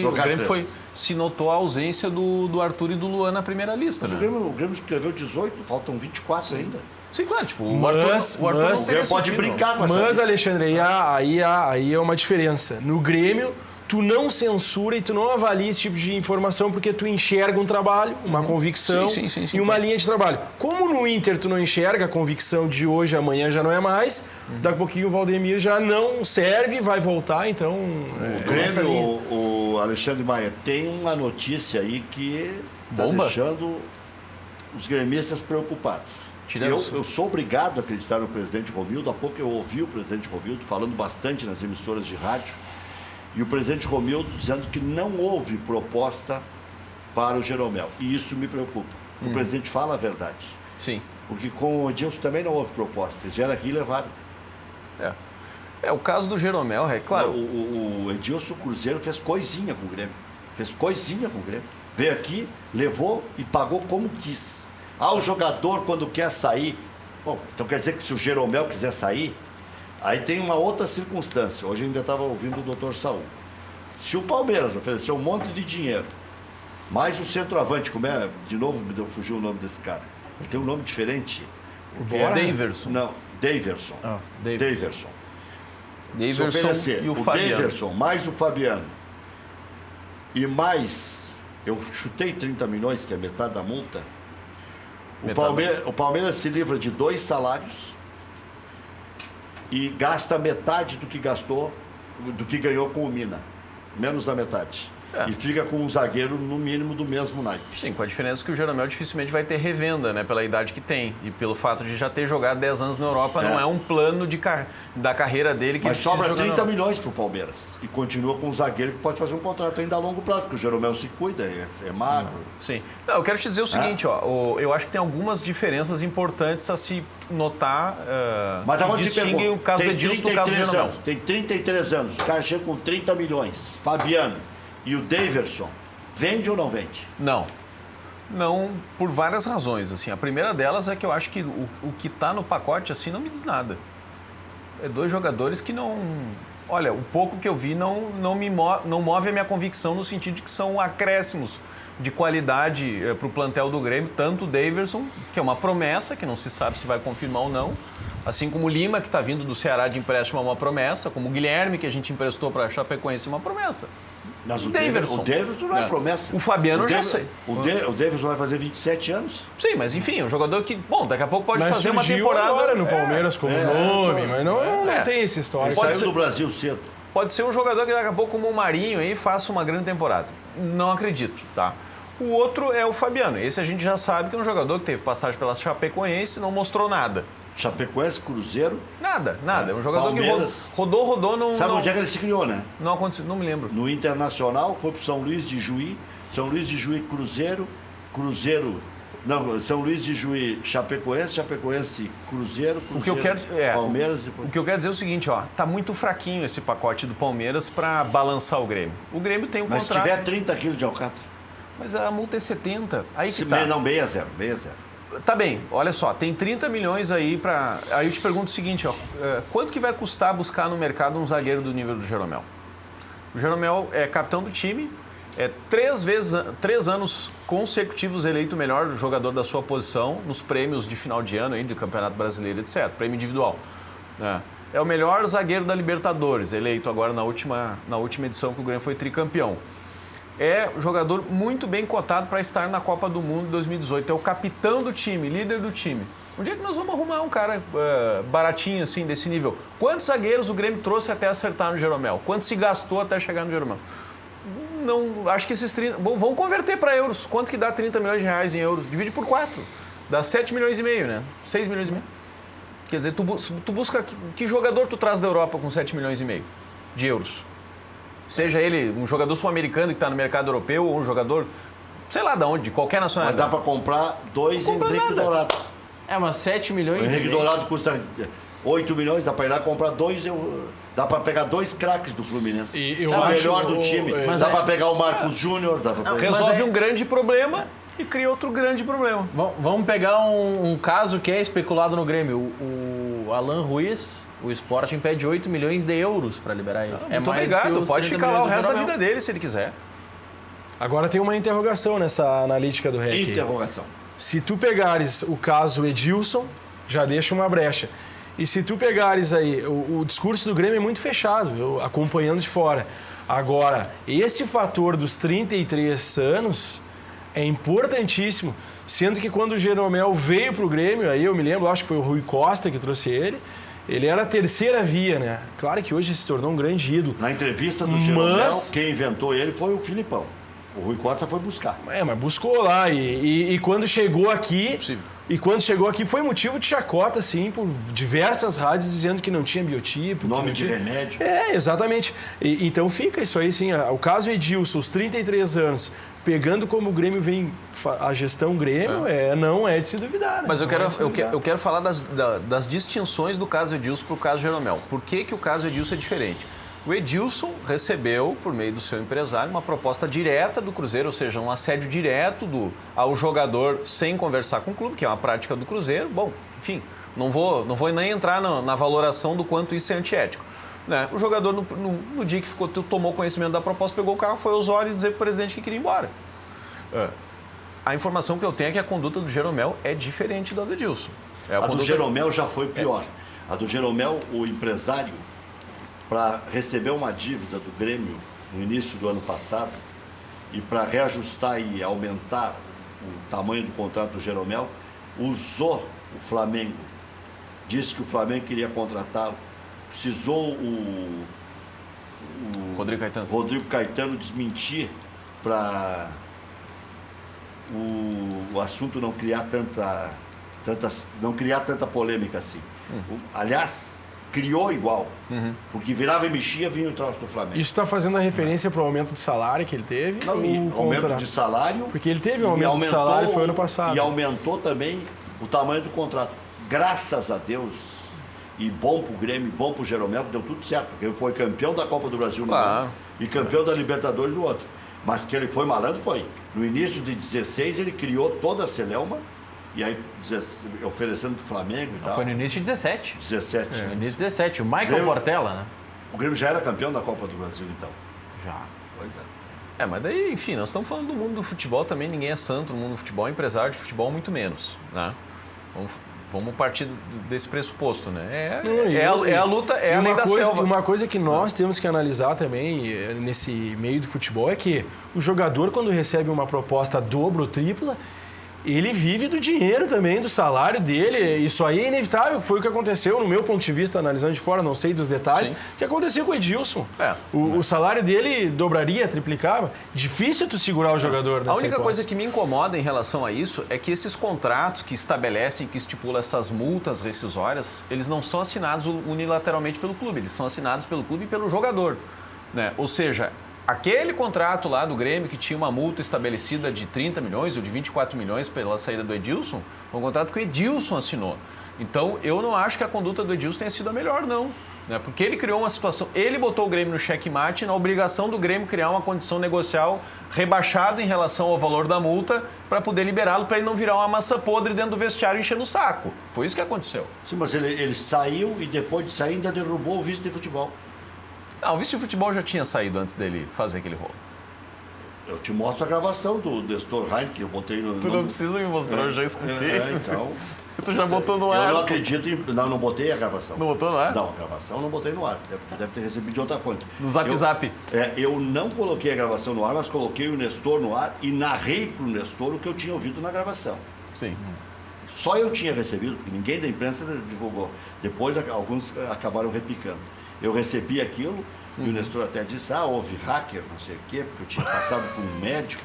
O Grêmio se notou a ausência do Arthur e do Luan na primeira lista, né?
O Grêmio escreveu 18, faltam 24 ainda.
Sim, claro, tipo, o Arthur não seria
pode brincar com essa
Mas,
lista.
Alexandre, aí é uma diferença. No Grêmio, tu não censura e tu não avalia esse tipo de informação porque tu enxerga um trabalho, uma convicção e uma linha de trabalho. Como no Inter tu não enxerga a convicção de hoje, amanhã já não é mais, daqui a pouquinho o Valdemir já não serve, vai voltar, então...
O Grêmio, o Alexandre Maia, tem uma notícia aí que está deixando os gremistas preocupados. Eu sou obrigado a acreditar no presidente Romildo. Há pouco eu ouvi o presidente Romildo falando bastante nas emissoras de rádio. E o presidente Romildo dizendo que não houve proposta para o Jeromel. E isso me preocupa. O presidente fala a verdade.
Sim.
Porque com o Edilson também não houve proposta. Eles vieram aqui e levaram.
O caso do Jeromel, é claro.
O Edilson Cruzeiro fez coisinha com o Grêmio. Veio aqui, levou e pagou como quis. O jogador, quando quer sair... Bom, então quer dizer que se o Jeromel quiser sair, aí tem uma outra circunstância. Hoje eu ainda estava ouvindo o Dr. Saúl. Se o Palmeiras oferecer um monte de dinheiro, mais o centroavante, como é? De novo, me fugiu o nome desse cara. Ele tem um nome diferente.
Bora.
Daverson.
Não, Daverson.
Daverson.
Se oferecer
e o
o
Fabiano.
Daverson mais o Fabiano e mais, eu chutei 30 milhões, que é metade da multa, o Palmeiras se livra de 2 salários e gasta metade do que gastou, do que ganhou com o Mina. Menos da metade. E fica com um zagueiro, no mínimo, do mesmo naipe.
Sim, com a diferença que o Jeromel dificilmente vai ter revenda, né? Pela idade que tem. E pelo fato de já ter jogado 10 anos na Europa, não é um plano da carreira dele que
Mas
ele precisa
sobra
jogar
30 milhões pro Palmeiras. E continua com um zagueiro que pode fazer um contrato ainda a longo prazo, porque o Jeromel se cuida, é magro.
Sim. Não, eu quero te dizer o seguinte, eu acho que tem algumas diferenças importantes a se notar
Mas agora
que
te
distinguem
pergunto,
o caso do Edilson do caso do Jeromel.
Tem 33 anos, o cara chega com 30 milhões, Fabiano e o Daverson, vende ou não vende?
Não. Não, por várias razões. Assim. A primeira delas é que eu acho que o que está no pacote assim não me diz nada. É 2 jogadores que não... Olha, o pouco que eu vi não move a minha convicção no sentido de que são acréscimos de qualidade para o plantel do Grêmio. Tanto o Daverson, que é uma promessa, que não se sabe se vai confirmar ou não. Assim como o Lima, que está vindo do Ceará de empréstimo, é uma promessa. Como o Guilherme, que a gente emprestou para a Chapecoense, é uma promessa.
Mas o
Daverson.
Daverson não é promessa.
O Fabiano eu já sei.
O Daverson vai fazer 27 anos.
Sim, mas enfim, é um jogador que, bom, daqui a pouco pode
Mas
fazer uma
surgiu
temporada...
agora no Palmeiras como nome, mas não tem essa história.
Ele
Pode
saiu
ser.
do Brasil cedo.
Pode ser um jogador que daqui a pouco, como o Marinho, aí, faça uma grande temporada. Não acredito, tá? O outro é o Fabiano. Esse a gente já sabe que é um jogador que teve passagem pela Chapecoense e não mostrou nada.
Chapecoense, Cruzeiro.
Nada. É um jogador
Palmeiras.
que rodou, não...
Sabe
não,
onde é que ele se criou, né?
não aconteceu, não me lembro.
No Internacional, foi pro São Luís de Juí. São Luís de Juí, Cruzeiro. Não, São Luís de Juí, Chapecoense, Cruzeiro,
O que eu quero
Palmeiras.
o que eu quero dizer é o seguinte, ó, tá muito fraquinho esse pacote do Palmeiras para balançar o Grêmio. O Grêmio tem um
Mas se
contrato,
tiver 30 quilos de alcatra.
mas a multa é 70. Aí que tá.
Não, 6-0.
Tá bem, olha só, tem 30 milhões aí para... Aí eu te pergunto o seguinte, ó, quanto que vai custar buscar no mercado um zagueiro do nível do Jeromel? O Jeromel é capitão do time, é 3 anos consecutivos eleito o melhor jogador da sua posição nos prêmios de final de ano aí, do Campeonato Brasileiro, etc., prêmio individual. É o melhor zagueiro da Libertadores, eleito agora na última edição que o Grêmio foi tricampeão. É um jogador muito bem cotado para estar na Copa do Mundo de 2018. É o capitão do time, líder do time. Onde é que nós vamos arrumar um cara baratinho assim, desse nível? Quantos zagueiros o Grêmio trouxe até acertar no Jeromel? Quanto se gastou até chegar no Jeromel? Não, acho que esses 30... Bom, vamos converter para euros. Quanto que dá 30 milhões de reais em euros? Divide por 4. Dá 7 milhões e meio, né? 6 milhões e meio. Quer dizer, tu busca... Que jogador tu traz da Europa com 7 milhões e meio de euros? Seja ele um jogador sul-americano que está no mercado europeu ou um jogador, sei lá de onde, de qualquer
Mas
nacionalidade.
dá para comprar 2
Não compra
Henrique
nada.
Dourado.
Mas 7
O
milhões
Henrique
e meio.
Dourado custa 8 milhões, dá para ir lá comprar 2. Dá para pegar 2 craques do Fluminense.
E eu
o
acho-
melhor do time.
Mas
Dá
é-
para pegar o Marcos Júnior. Dá pra pegar...
Resolve
Mas
um grande problema e cria outro grande problema.
Vamos pegar um caso que é especulado no Grêmio. O Alan Ruiz, o Sporting pede 8 milhões de euros para liberar ele.
Muito
mais que
obrigado,
os
pode
30
ficar lá o
milhões do
resto da
Jeromel.
vida dele se ele quiser.
Agora tem uma interrogação nessa analítica do REC.
Interrogação.
Se tu pegares o caso Edilson, já deixa uma brecha. E se tu pegares aí, o discurso do Grêmio é muito fechado, eu acompanhando de fora. Agora, esse fator dos 33 anos é importantíssimo, sendo que quando o Jeromel veio para o Grêmio, aí eu me lembro, acho que foi o Rui Costa que trouxe ele era a terceira via, né? Claro que hoje se tornou um grande ídolo.
Na entrevista do Jeromel, quem inventou ele foi o Filipão. O Rui Costa foi buscar.
Mas buscou lá e quando chegou aqui...
Possível.
E quando chegou aqui foi motivo de chacota, assim, por diversas rádios dizendo que não tinha biotipo.
Nome de remédio.
Exatamente. Então fica isso aí, sim. O caso Edilson, os 33 anos, pegando como o Grêmio vem, a gestão Grêmio, não é de se duvidar. Né?
Mas eu
Não é de se duvidar.
quero falar das distinções do caso Edilson para o caso Jeromel. Por que o caso Edilson é diferente? O Edilson recebeu, por meio do seu empresário, uma proposta direta do Cruzeiro, ou seja, um assédio direto ao jogador sem conversar com o clube, que é uma prática do Cruzeiro. Bom, enfim, não vou nem entrar na valoração do quanto isso é antiético. Né? O jogador, no dia que tomou conhecimento da proposta, pegou o carro, foi ao Osório dizer para o presidente que queria ir embora. A informação que eu tenho é que a conduta do Jeromel é diferente da do Edilson.
A do Jeromel já foi pior. A do Jeromel, o empresário, para receber uma dívida do Grêmio no início do ano passado e para reajustar e aumentar o tamanho do contrato do Jeromel, usou o Flamengo. Disse que o Flamengo queria contratá-lo. Precisou o Rodrigo Caetano desmentir para o assunto não criar tanta polêmica assim. Aliás, criou igual, porque virava e mexia, vinha o troço do Flamengo.
Isso está fazendo a referência para o aumento de salário que ele teve?
Não, aumento de salário.
Porque ele teve um aumento de salário, foi ano passado.
E aumentou também o tamanho do contrato. Graças a Deus, e bom pro Grêmio, bom pro Jeromel, que deu tudo certo, porque ele foi campeão da Copa do Brasil no ano e campeão da Libertadores no outro. Mas que ele foi malandro, foi. No início de 16, ele criou toda a celeuma, e aí oferecendo pro Flamengo e tal.
Foi no início de 17.
17.
No início de 17. O Michael Portela, né?
O Grêmio já era campeão da Copa do Brasil, então.
Já.
Pois é.
Mas daí, enfim, nós estamos falando do mundo do futebol também, ninguém é santo no mundo do futebol, empresário de futebol muito menos, né? Vamos partir desse pressuposto, né? É a luta, é a lei da selva.
Uma coisa que nós temos que analisar também nesse meio do futebol é que o jogador, quando recebe uma proposta dobra ou tripla, ele vive do dinheiro também, do salário dele. Isso aí é inevitável. Foi o que aconteceu, no meu ponto de vista, analisando de fora, não sei dos detalhes, que aconteceu com o Edilson. O salário dele dobraria, triplicava. Difícil tu segurar o jogador nessa
A única
hipótese.
coisa que me incomoda em relação a isso é que esses contratos que estabelecem, que estipulam essas multas rescisórias, eles não são assinados unilateralmente pelo clube, eles são assinados pelo clube e pelo jogador, né? Ou seja, aquele contrato lá do Grêmio que tinha uma multa estabelecida de 30 milhões ou de 24 milhões pela saída do Edilson, foi um contrato que o Edilson assinou. Então, eu não acho que a conduta do Edilson tenha sido a melhor, não. Né? Porque ele criou uma situação, ele botou o Grêmio no xeque-mate na obrigação do Grêmio criar uma condição negocial rebaixada em relação ao valor da multa para poder liberá-lo, para ele não virar uma massa podre dentro do vestiário enchendo o saco. Foi isso que aconteceu.
Sim, mas ele saiu e depois de sair ainda derrubou o vice de futebol.
Não, o vice de futebol já tinha saído antes dele fazer aquele rolo.
Eu te mostro a gravação do Nestor Heineken, que eu botei no...
Tu não precisa me mostrar, eu já escutei.
Então...
Tu já botou no ar.
Eu não acredito em... Não botei a gravação.
Não botou no ar?
Não, a gravação não botei no ar. Deve ter recebido de outra fonte.
No Zap.
Eu não coloquei a gravação no ar, mas coloquei o Nestor no ar e narrei pro Nestor o que eu tinha ouvido na gravação.
Sim.
Só eu tinha recebido, porque ninguém da imprensa divulgou. Depois, alguns acabaram replicando. Eu recebi aquilo e o Nestor até disse, houve hacker, não sei o quê, porque eu tinha passado por um médico.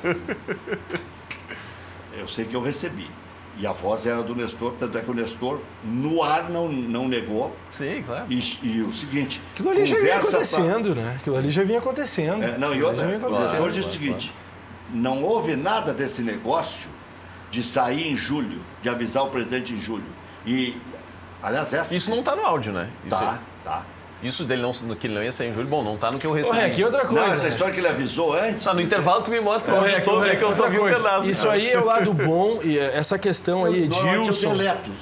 Eu sei que eu recebi. E a voz era do Nestor, tanto é que o Nestor, no ar, não negou.
Sim, claro.
E o seguinte...
Aquilo ali já vinha acontecendo, né? Aquilo ali já vinha acontecendo.
E outra, o Nestor disse o seguinte, não houve nada desse negócio de sair em julho, de avisar o presidente em julho. E, aliás,
isso não está no áudio, né?
Tá.
Isso dele que ele não ia sair em julho, bom, não tá no que eu recebi.
Aqui outra coisa.
Não, essa história que ele avisou antes...
No intervalo tu me mostra o áudio todo, que eu só vi um pedaço.
Isso aí é o lado bom, e essa questão aí, Edilson...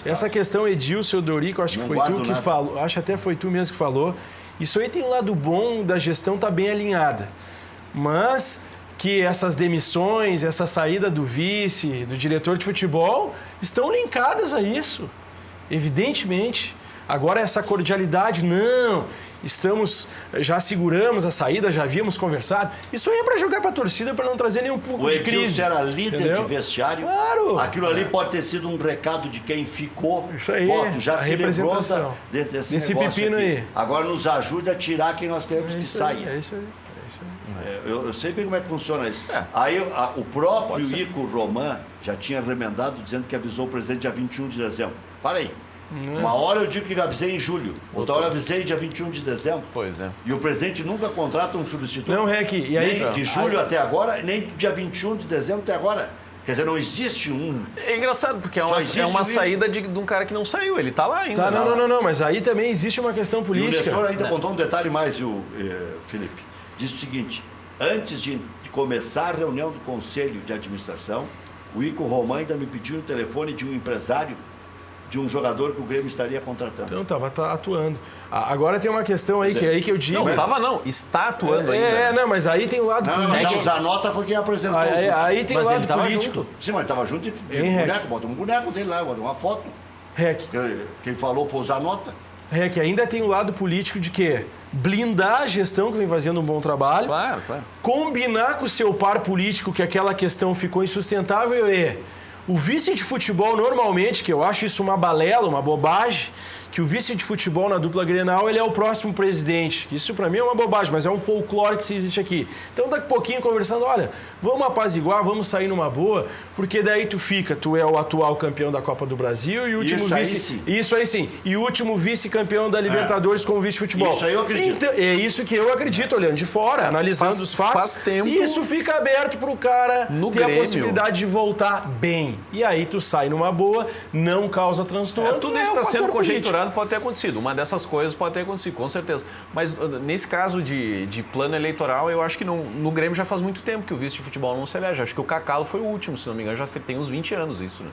Essa questão Edilson, Dorico, acho que foi tu que falou, acho até foi tu mesmo que falou. Isso aí tem um lado bom da gestão, tá bem alinhada. Mas que essas demissões, essa saída do vice, do diretor de futebol, estão linkadas a isso, evidentemente. Agora essa cordialidade, não, já seguramos a saída, já havíamos conversado. Isso aí é para jogar para a torcida, para não trazer nenhum pouco de crise.
O Edilson era líder de vestiário.
Claro.
Aquilo ali pode ter sido um recado de quem ficou.
Isso aí,
já se lembrou desse
pepino
aqui.
aí.
Agora nos ajuda a tirar quem nós queremos que saia.
É isso aí.
Eu sei bem como é que funciona isso. Aí o próprio Ico Roman já tinha remendado dizendo que avisou o presidente dia 21 de dezembro. Para aí. Uma hora eu digo que avisei em julho, outra hora eu avisei dia 21 de dezembro.
Pois é.
E o presidente nunca contrata um substituto.
Não, Rec, e aí...
Nem de julho até agora, nem dia 21 de dezembro até agora. Quer dizer, não existe um...
É engraçado, porque é uma saída de um cara que não saiu, ele tá lá ainda.
Não, mas aí também existe uma questão política.
E o Nestor ainda contou um detalhe mais, Felipe. Disse o seguinte, antes de começar a reunião do Conselho de Administração, o Ico Roman ainda me pediu o telefone de um empresário, de um jogador que o Grêmio estaria contratando.
Então, estava atuando. Agora tem uma questão aí, que eu digo...
Não, está atuando ainda.
Mas aí tem o lado político.
O Zanota foi quem apresentou.
Aí tem o lado político.
Sim, mas ele estava junto e botou um boneco dele lá, botou uma foto.
Rec,
Quem falou foi o Zanota.
Rec, ainda tem o lado político de quê? Blindar a gestão que vem fazendo um bom trabalho,
Claro.
combinar com o seu par político que aquela questão ficou insustentável e o vice de futebol normalmente, que eu acho isso uma balela, uma bobagem, que o vice de futebol na dupla Grenal ele é o próximo presidente. Isso para mim é uma bobagem, mas é um folclore que existe aqui. Então daqui a pouquinho conversando, olha, vamos apaziguar, vamos sair numa boa, porque daí tu é o atual campeão da Copa do Brasil e o último
Isso aí
vice...
sim.
Isso aí sim. E o último vice-campeão da Libertadores como vice de futebol.
Isso aí eu acredito.
Então, é isso que eu acredito, olhando de fora, analisando os fatos.
faz tempo-
E isso fica aberto pro cara
No
ter
Grêmio.
a possibilidade de voltar bem. E aí tu sai numa boa, não causa transtorno.
Tudo
é
isso
um
está sendo
fator político.
conjecturado, pode ter acontecido. Uma dessas coisas pode ter acontecido, com certeza. Mas nesse caso de plano eleitoral, eu acho que no Grêmio já faz muito tempo que o vice de futebol não se elege. Acho que o Cacalo foi o último, se não me engano, já tem uns 20 anos isso, né?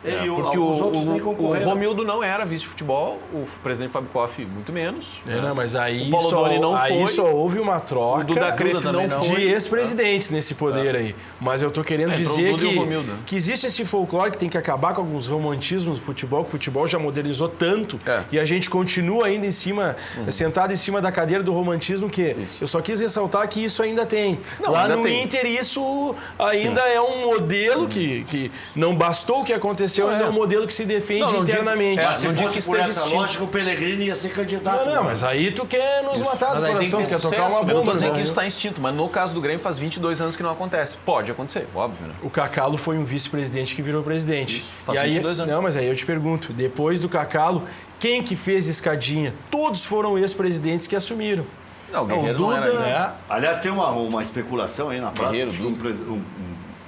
Porque
alguns outros nem
o
concorreram.
Romildo não era vice de futebol, o presidente Fábio Koff muito menos.
É, não, mas aí,
O Paulo Doni não
aí
foi.
só houve uma troca
O Duda Cref não
também não.
foi.
de ex-presidentes nesse poder aí. Mas eu tô querendo
Entrou o
dizer
Duda e o Romildo.
que existe esse folclore que tem que acabar com alguns romantismos do futebol, que o futebol já modernizou tanto e a gente continua ainda em cima, sentado em cima da cadeira do romantismo, que eu só quis ressaltar que isso ainda tem.
Não,
Lá
ainda
no
tem.
Inter isso ainda é um modelo que não bastou o que aconteceu, ainda é um modelo que se defende
Não, não digo-
internamente.
Mas se
não digo
fosse
que
por
esteja
essa
extinto.
lógica, o Pellegrini ia ser candidato.
Não, mas aí tu quer nos matar do
Mas aí tem que
coração,
ter
tu quer tocar
sucesso,
uma
eu
Eu não
bomba.
tô dizendo que
irmão.
isso está extinto, mas no caso do Grêmio faz 22 anos que não acontece. Pode acontecer, óbvio, né?
O Cacalo foi um vice-presidente que virou presidente.
faz
e aí,
22 anos.
Não, mas aí eu te pergunto, depois do Cacalo, quem que fez escadinha? Todos foram ex-presidentes que assumiram.
Não, o
Não,
Guerreiro não era.
né?
Aliás, tem uma especulação aí na praça
Guerreiro,
de que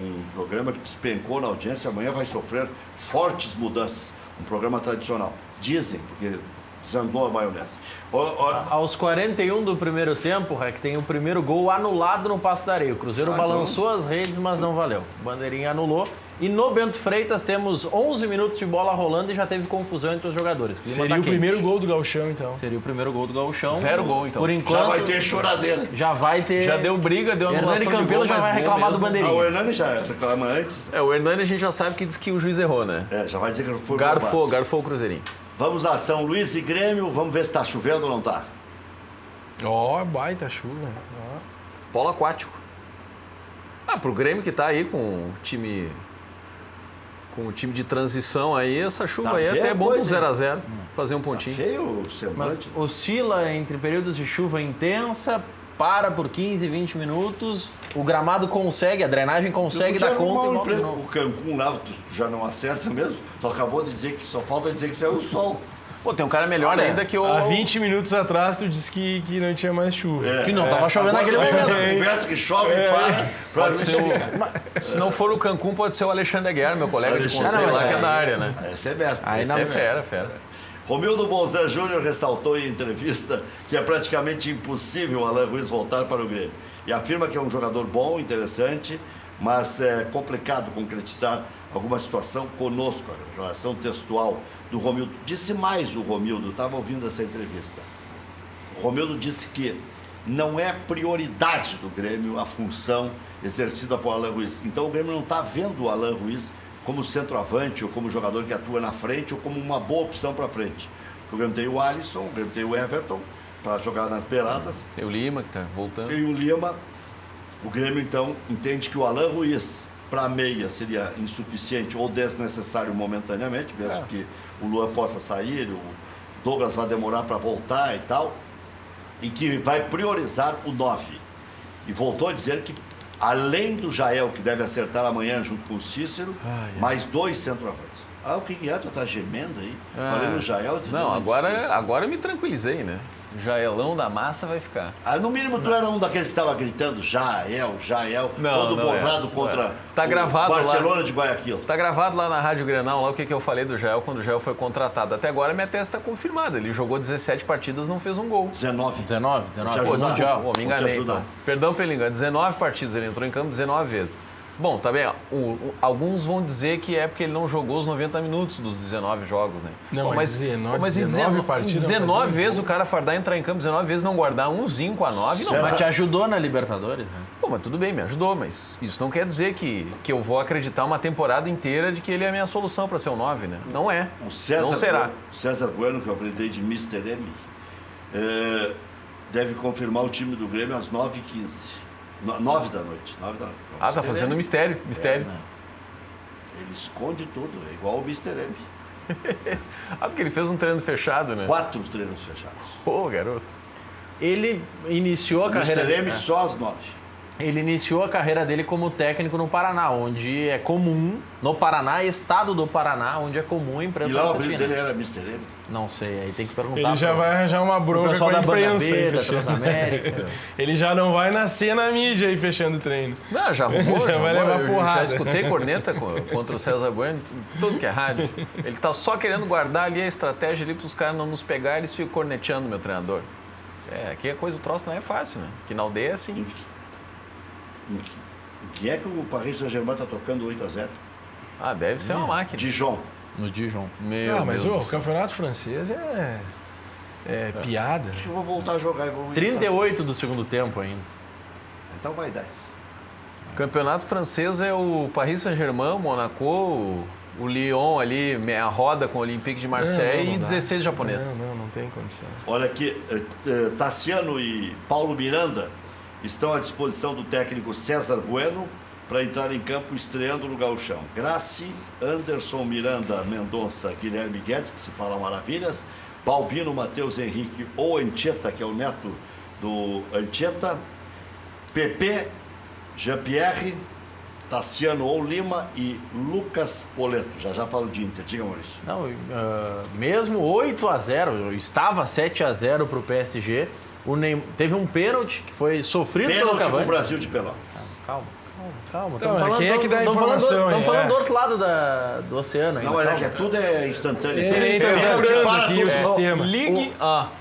um programa que despencou na audiência amanhã vai sofrer fortes mudanças. Um programa tradicional. Dizem, porque desandou a maionese.
Aos 41 do primeiro tempo, Rec, tem o primeiro gol anulado no Passo da Areia. O Cruzeiro balançou as redes, mas não valeu. O Bandeirinha anulou. E no Bento Freitas temos 11 minutos de bola rolando e já teve confusão entre os jogadores. O clima
Seria
tá
o
quente.
primeiro gol do Gauchão, então.
Seria o primeiro gol do Gauchão.
0 gol, então.
Por
Já
enquanto,
vai ter choradeira.
já vai ter...
Já deu briga, deu
Hernani
anulação de
Campelo
gol,
já
mas
vai
gol
reclamar do
mesmo.
Bandeirinha.
O Hernani já reclama antes.
O Hernani a gente já sabe que diz que o juiz errou, né?
Já vai dizer que não foi roubado.
Garfou o Cruzeirinho.
Vamos lá, São Luís e Grêmio. Vamos ver se está chovendo ou não está.
Ó, baita chuva.
Polo aquático. Pro Grêmio que tá aí com o time de transição aí, essa chuva
Tá
aí é
feia
até
a
bom pro
coisa,
0x0, fazer um pontinho.
Feio o
Mas
semblante.
oscila entre períodos de chuva intensa, para por 15, 20 minutos, o gramado consegue, a drenagem consegue dar conta e volta de novo.
O Cancún lá, tu já não acerta mesmo? Tu acabou de dizer que só falta dizer que saiu o sol.
Pô, tem um cara melhor
Olha,
ainda que o...
Há 20 minutos atrás tu disse que não tinha mais chuva.
Que não tava chovendo naquele
Agora
momento.
essa conversa que chove e para.
Pode ser se não for o Cancún, pode ser o Alexandre Guerra, meu colega de
Alexandre
conselho lá, que é
Guerra.
da área, né?
Esse é mestre.
Aí
Esse
na-
é fera.
Romildo Bolzan Júnior ressaltou em entrevista que é praticamente impossível o Alain Ruiz voltar para o Grêmio. E afirma que é um jogador bom, interessante, mas é complicado concretizar alguma situação conosco, a relação textual do Romildo. Disse mais o Romildo, estava ouvindo essa entrevista. O Romildo disse que não é prioridade do Grêmio a função exercida por Alain Ruiz. Então o Grêmio não está vendo o Alain Ruiz como centroavante ou como jogador que atua na frente ou como uma boa opção para frente. O Grêmio tem o Alisson, o Grêmio tem o Everton para jogar nas beiradas,
Tem o Lima que tá voltando.
tem o Lima. O Grêmio então entende que o Alain Ruiz para a meia seria insuficiente ou desnecessário momentaneamente, mesmo que o Luan possa sair, o Douglas vai demorar para voltar e tal, e que vai priorizar o 9. E voltou a dizer que além do Jael, que deve acertar amanhã junto com o Cícero, mais 2 centroavantes. O que é? Tu tá gemendo aí? Falei no Jael.
Não, agora eu me tranquilizei, né? O Jaelão da massa vai ficar.
No mínimo tu era um daqueles que estava gritando Jael,
Não,
todo
não
borrado
é.
contra
Tá gravado
o
lá.
Barcelona de Guayaquil.
Tá gravado lá na Rádio Grenal, lá o que eu falei do Jael quando o Jael foi contratado. Até agora minha tese está confirmada. Ele jogou 17 partidas, não fez um gol.
19.
19.
Te
Pô,
ajudar.
desculpa, me
Vou te
enganei
ajudar.
então. Perdão pelo engano, 19 partidas, ele entrou em campo 19 vezes. Bom, tá bem. Alguns vão dizer que é porque ele não jogou os 90 minutos dos 19 jogos, né?
Não,
Bom,
mas 19 partidas.
19 vezes o cara fardar entrar em campo, 19 vezes não guardar umzinho com a 9, não.
Mas te ajudou na Libertadores, né?
Pô, mas tudo bem, me ajudou, mas isso não quer dizer que eu vou acreditar uma temporada inteira de que ele é a minha solução para ser o 9, né? Não é. Não será.
O César Bueno, que eu aprendi de Mr. M, deve confirmar o time do Grêmio às 9h15. 9 da noite.
Ah, tá fazendo mistério.
Ele esconde tudo, é igual o Mr. M.
Porque ele fez um treino fechado, né?
4 treinos fechados.
Pô, garoto.
Ele iniciou a carreira...
Mr. M só às 9.
Ele iniciou a carreira dele como técnico no Paraná, onde é comum, no Paraná, estado do Paraná, onde é comum a imprensa
E lá o
nordestina.
apelido dele era Mr. M.
Não sei, aí tem que perguntar.
Ele já vai arranjar uma bronca com a
da Banda
imprensa.
B,
aí,
da
fechando.
Transamérica.
Ele já não vai nascer na mídia aí fechando o treino.
Não, já arrumou,
Já vai levar
Eu
porrada.
já escutei corneta contra o César Bueno, tudo que é rádio. Ele tá só querendo guardar ali a estratégia ali para os caras não nos pegar, eles ficam corneteando meu treinador. Aqui a coisa, o troço não é fácil, né? Que na aldeia é assim.
Quem é que o Paris Saint-Germain está tocando 8-0?
Ah, deve ser uma máquina.
Dijon.
No Dijon.
Meu
Mas
Deus
o
do céu.
campeonato francês é piada.
Acho que eu vou voltar a jogar e vou...
38 do segundo tempo ainda.
Então vai dar.
Campeonato francês é o Paris Saint-Germain, o Monaco, o Lyon ali, meia roda com o Olympique de Marseille
Não
e
dá.
16 japoneses.
Não tem condição.
Olha aqui, Tassiano e Paulo Miranda estão à disposição do técnico César Bueno para entrar em campo estreando no Gauchão. Graci, Anderson, Miranda, Mendonça, Guilherme Guedes, que se fala maravilhas, Balbino, Matheus Henrique ou Anchieta, que é o neto do Anchieta, Pepe, Jean-Pierre, Tassiano ou Lima e Lucas Poleto. Já falo de Inter. Diga, Maurício.
Não, mesmo 8-0, estava 7-0 para o PSG. Teve um pênalti que foi sofrido pelo
Pênalti
Cavani.
pro Brasil de Pelotas.
Calma.
Então, quem é que dá a informação?
Estamos falando do outro lado do oceano.
Não, mas é que tudo é instantâneo.
Quebrando aqui o sistema.
Ligue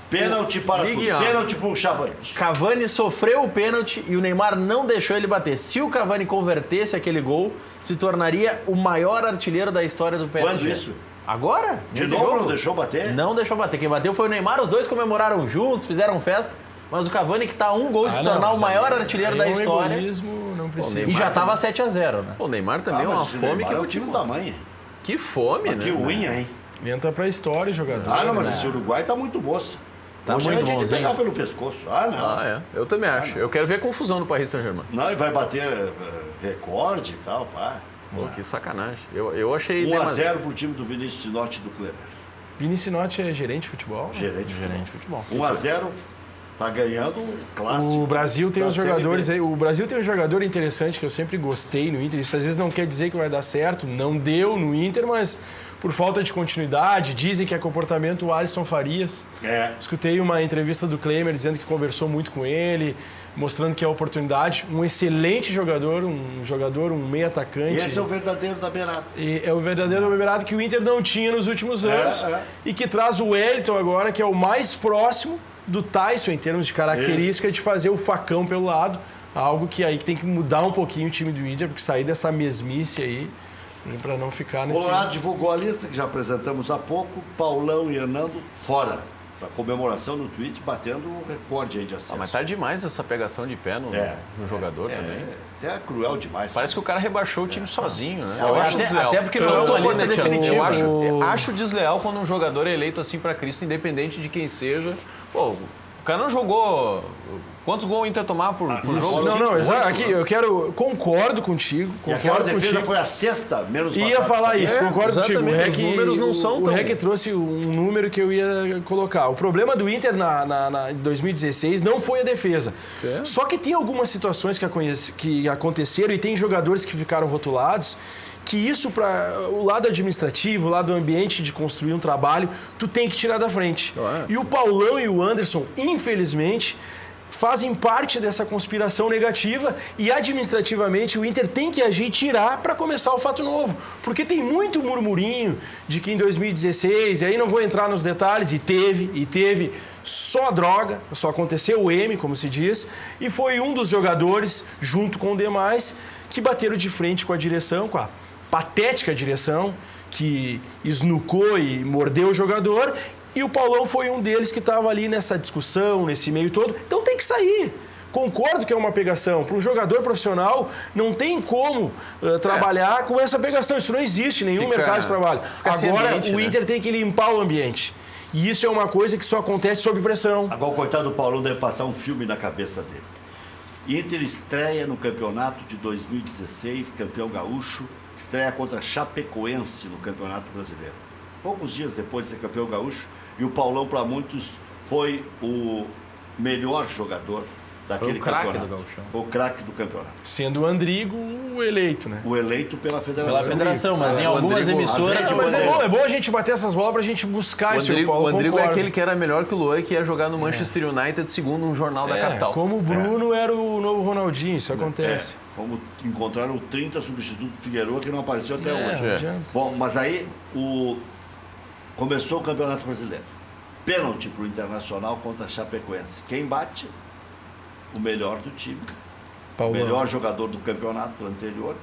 Pênalti para
Ligue
tudo.
A.
Pênalti pro Chavante.
Cavani sofreu o pênalti e o Neymar não deixou ele bater. Se o Cavani convertesse aquele gol, se tornaria o maior artilheiro da história do PSG.
Quando isso?
Agora?
De
Nesse
novo
jogo?
não deixou bater?
Não deixou bater. Quem bateu foi o Neymar, os dois comemoraram juntos, fizeram festa. Mas o Cavani que está a um gol de se tornar o maior artilheiro da história.
Não precisa.
E já estava 7-0, né?
O Neymar também é uma fome que
é
eu
o time do tamanho.
Que fome, né?
Que unha, hein?
Entra pra história, jogador.
Ah, não, mas esse Uruguai tá muito moço.
Tá
Hoje
muito
é dia de
bonzinho.
pegar pelo pescoço. Ah, não.
Ah, é. Eu também acho. Eu quero ver a confusão no Paris Saint-Germain.
Não, ele vai bater recorde e tal, pá.
Pô, que sacanagem. Eu achei...
1-0 pro time do Vinícius Sinotti do Kleber.
Vini Sinotti é gerente de futebol?
Gerente
De futebol.
1-0, tá ganhando clássico.
O Brasil tem
da
os
Série
jogadores
B.
aí. O Brasil tem um jogador interessante que eu sempre gostei no Inter. Isso às vezes não quer dizer que vai dar certo. Não deu no Inter, mas por falta de continuidade. Dizem que é comportamento o Alisson Farias. Escutei uma entrevista do Klemer dizendo que conversou muito com ele, mostrando que é oportunidade. Um excelente jogador, um meio atacante.
E esse é o verdadeiro da beirada.
E é o verdadeiro beirado que o Inter não tinha nos últimos anos e que traz o Wellington agora, que é o mais próximo do Tyson em termos de característica de fazer o facão pelo lado, algo que aí tem que mudar um pouquinho o time do Inter, porque sair dessa mesmice aí, para não ficar nesse...
Colorado divulgou a lista que já apresentamos há pouco, Paulão e Hernando fora. Para comemoração no tweet, batendo o recorde aí de acesso.
mas tá demais essa pegação de pé no jogador também.
Até cruel demais.
Parece que o cara rebaixou o time sozinho, né?
Eu acho desleal. Até porque não é uma lista definitiva.
Eu acho desleal quando um jogador é eleito assim para Cristo, independente de quem seja. Pô, o cara não jogou... Quantos gols o Inter tomar por jogo?
Não, exato. Aqui, concordo contigo.
E aquela
Concordo
defesa
contigo.
foi a sexta, menos
Ia falar isso, concordo contigo.
exatamente, os números não são
o
tão...
REC trouxe um número que eu ia colocar. O problema do Inter em 2016 não foi a defesa. Só que tem algumas situações que aconteceram e tem jogadores que ficaram rotulados que isso, para o lado administrativo, o lado ambiente de construir um trabalho, tu tem que tirar da frente. E o Paulão e o Anderson, infelizmente, fazem parte dessa conspiração negativa e administrativamente o Inter tem que agir e tirar para começar o fato novo. Porque tem muito murmurinho de que em 2016, e aí não vou entrar nos detalhes, e teve só droga, só aconteceu o M, como se diz, e foi um dos jogadores, junto com demais, que bateram de frente com a direção, com a patética direção, que esnucou e mordeu o jogador, e o Paulão foi um deles que estava ali nessa discussão, nesse meio todo. Então tem que sair. Concordo que é uma pegação. Para um jogador profissional, não tem como trabalhar com essa pegação. Isso não existe em nenhum mercado de trabalho. Agora, o Inter tem que limpar o ambiente. E isso é uma coisa que só acontece sob pressão.
Agora, o coitado do Paulão deve passar um filme na cabeça dele. Inter estreia no campeonato de 2016, campeão gaúcho, estreia contra Chapecoense no Campeonato Brasileiro. Poucos dias depois de ser campeão gaúcho, e o Paulão, para muitos, foi o melhor jogador daquele campeonato. Foi o craque do campeonato.
Sendo o Andrigo o eleito, né?
O eleito pela federação.
Pela federação, mas em algumas emissoras...
Mas é bom a gente bater essas bolas pra gente buscar isso.
O Andrigo é aquele que era melhor que o Luan, que ia jogar no Manchester United, segundo um jornal da capital.
Como o Bruno era o novo Ronaldinho, isso acontece.
Como encontraram 30 substitutos do Figueiredo que não apareceu até hoje.
Não adianta.
Bom, mas aí começou o Campeonato Brasileiro. Pênalti pro Internacional contra a Chapecoense. Quem bate? O melhor do time.
Paulão.
O melhor jogador do campeonato anterior.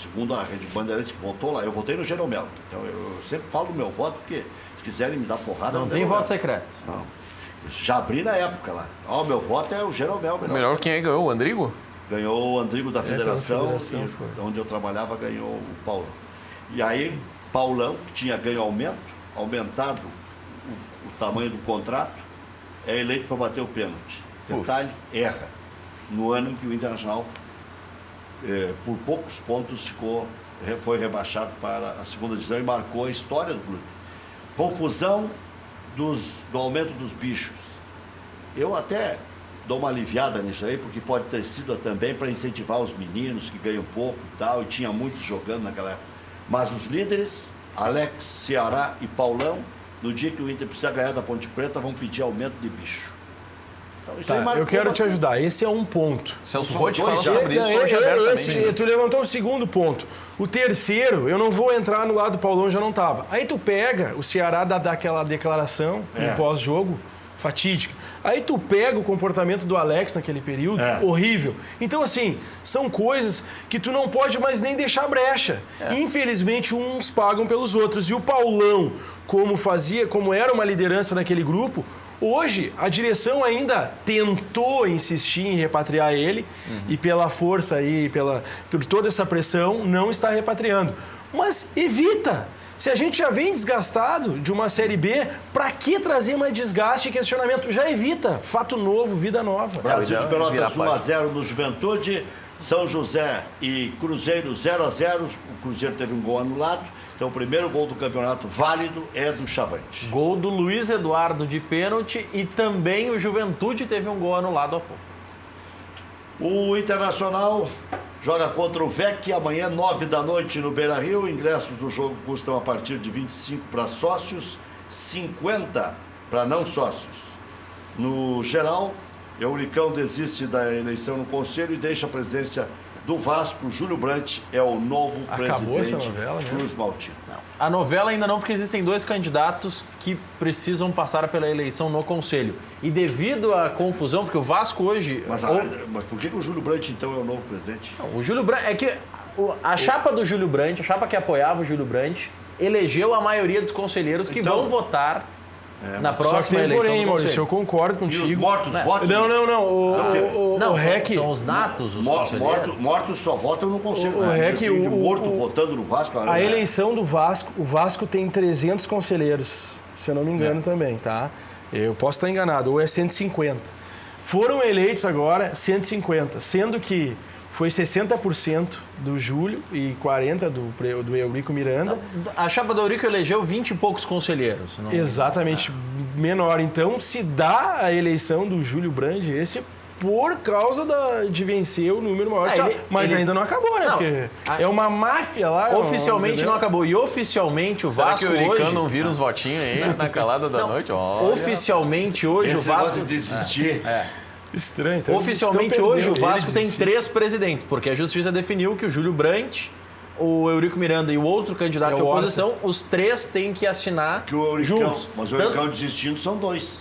Segundo a Rede Bandeirantes, que votou lá. Eu votei no Jeromel. Então eu sempre falo do meu voto, porque se quiserem me dar porrada...
Não tem voto secreto.
Não. Já abri na época lá. O meu voto é o Jeromel.
Melhor quem é que ganhou? O Andrigo?
Ganhou o Andrigo da Federação,
foi.
onde eu trabalhava, ganhou o Paulão. E aí, Paulão, que tinha ganho aumentado o tamanho do contrato, é eleito para bater o pênalti. Detalhe, erra. No ano em que o Internacional, por poucos pontos, foi rebaixado para a segunda divisão e marcou a história do clube. Confusão do aumento dos bichos. Eu até dou uma aliviada nisso aí, porque pode ter sido também para incentivar os meninos que ganham pouco e tal, e tinha muitos jogando naquela época. Mas os líderes, Alex, Ceará e Paulão, no dia que o Inter precisa ganhar da Ponte Preta, vão pedir aumento de bicho. Então,
eu quero te ajudar. Esse é um ponto.
Celso Roth fala sobre isso hoje abertamente.
Tu levantou o segundo ponto. O terceiro, eu não vou entrar no lado do Paulão, já não estava. Aí tu pega, o Ceará dá aquela declaração no pós-jogo, fatídica. Aí tu pega o comportamento do Alex naquele período, horrível. Então, assim, são coisas que tu não pode mais nem deixar brecha. Infelizmente, uns pagam pelos outros. E o Paulão, como era uma liderança naquele grupo, hoje, a direção ainda tentou insistir em repatriar ele e pela força aí, por toda essa pressão, não está repatriando. Mas evita! Se a gente já vem desgastado de uma Série B, para que trazer mais desgaste e questionamento? Já evita. Fato novo, vida nova.
Brasil de Pelotas 1-0 no Juventude, São José e Cruzeiro 0-0. O Cruzeiro teve um gol anulado. Então, o primeiro gol do campeonato válido é do Chavante.
Gol do Luiz Eduardo de pênalti e também o Juventude teve um gol anulado há pouco.
O Internacional joga contra o VEC amanhã, 9 da noite no Beira-Rio. Ingressos do jogo custam a partir de 25 para sócios, 50 para não sócios. No geral, Euricão desiste da eleição no Conselho e deixa a presidência do Vasco. Júlio Brandt é o novo presidente dos Maltinos.
A novela ainda não, porque existem dois candidatos que precisam passar pela eleição no Conselho. E devido à confusão, porque o Vasco hoje...
Mas por que o Júlio Brandt, então, é o novo presidente?
Não, o Júlio Brandt... É que a chapa do Júlio Brandt, a chapa que apoiava o Júlio Brandt, elegeu a maioria dos conselheiros que vão votar na próxima eleição do
Maurício, eu concordo contigo.
E os mortos votam?
Não. O REC...
São os natos, os conselheiros.
Mortos só votam no Conselho.
O REC...
O morto votando no Vasco...
A eleição do Vasco, o Vasco tem 300 conselheiros, se eu não me engano também, tá? Eu posso estar enganado, ou é 150. Foram eleitos agora 150, sendo que foi 60% do Júlio e 40% do Eurico Miranda.
A chapa do Eurico elegeu 20 e poucos conselheiros.
Exatamente, menor. Então, se dá a eleição do Júlio Brandt, esse por causa de vencer o número maior. Mas ainda não acabou, né?
Não,
porque é uma máfia lá.
Oficialmente não acabou. E oficialmente o Vasco
hoje... Será que o Eurico
hoje...
não vira uns votinhos aí na calada da noite? Olha.
Oficialmente hoje o Vasco...
desistir...
Estranho. Então
oficialmente hoje o Vasco tem 3 presidentes, porque a Justiça definiu que o Júlio Brandt, o Eurico Miranda e o outro candidato de oposição, os 3 têm que assinar
que o Euricão,
juntos.
Mas o Euricão desistindo são 2.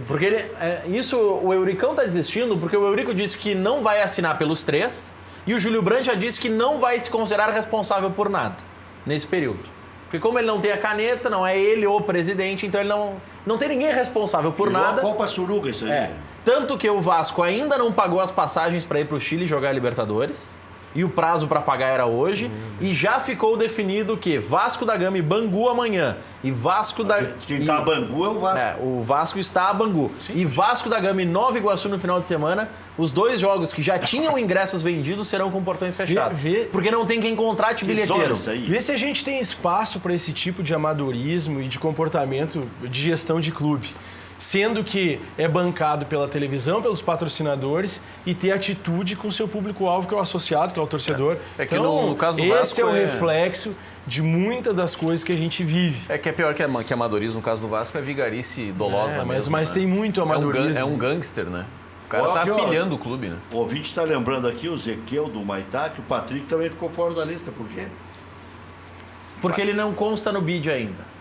Porque isso o Euricão tá desistindo, porque o Eurico disse que não vai assinar pelos 3 e o Júlio Brandt já disse que não vai se considerar responsável por nada nesse período. Porque como ele não tem a caneta, não é ele o presidente, então ele não tem ninguém responsável por nada.
A Copa Suruga isso aí.
Tanto que o Vasco ainda não pagou as passagens para ir para o Chile jogar a Libertadores. E o prazo para pagar era hoje. E já ficou definido que Vasco da Gama e Bangu amanhã. E Vasco da...
Quem tá a Bangu é o Vasco.
O Vasco está a Bangu. Sim. E Vasco da Gama e Nova Iguaçu no final de semana. Os 2 jogos que já tinham ingressos vendidos serão com portões fechados. Porque não tem quem contrate bilheteiro.
Vê se a gente tem espaço para esse tipo de amadorismo e de comportamento de gestão de clube. Sendo que é bancado pela televisão, pelos patrocinadores e ter atitude com o seu público-alvo, que é o associado, que é o torcedor.
É que então, no caso do Vasco...
Esse é o reflexo de muitas das coisas que a gente vive.
É que é pior que amadorismo, no caso do Vasco, é vigarice dolosa mesmo.
Mas tem muito amadorismo.
É um gangster, né? O cara tá pilhando o clube, né?
O ouvinte está lembrando aqui, o Ezequiel do Maitá, que o Patrick também ficou fora da lista. Por quê?
Porque ele não consta no bid ainda.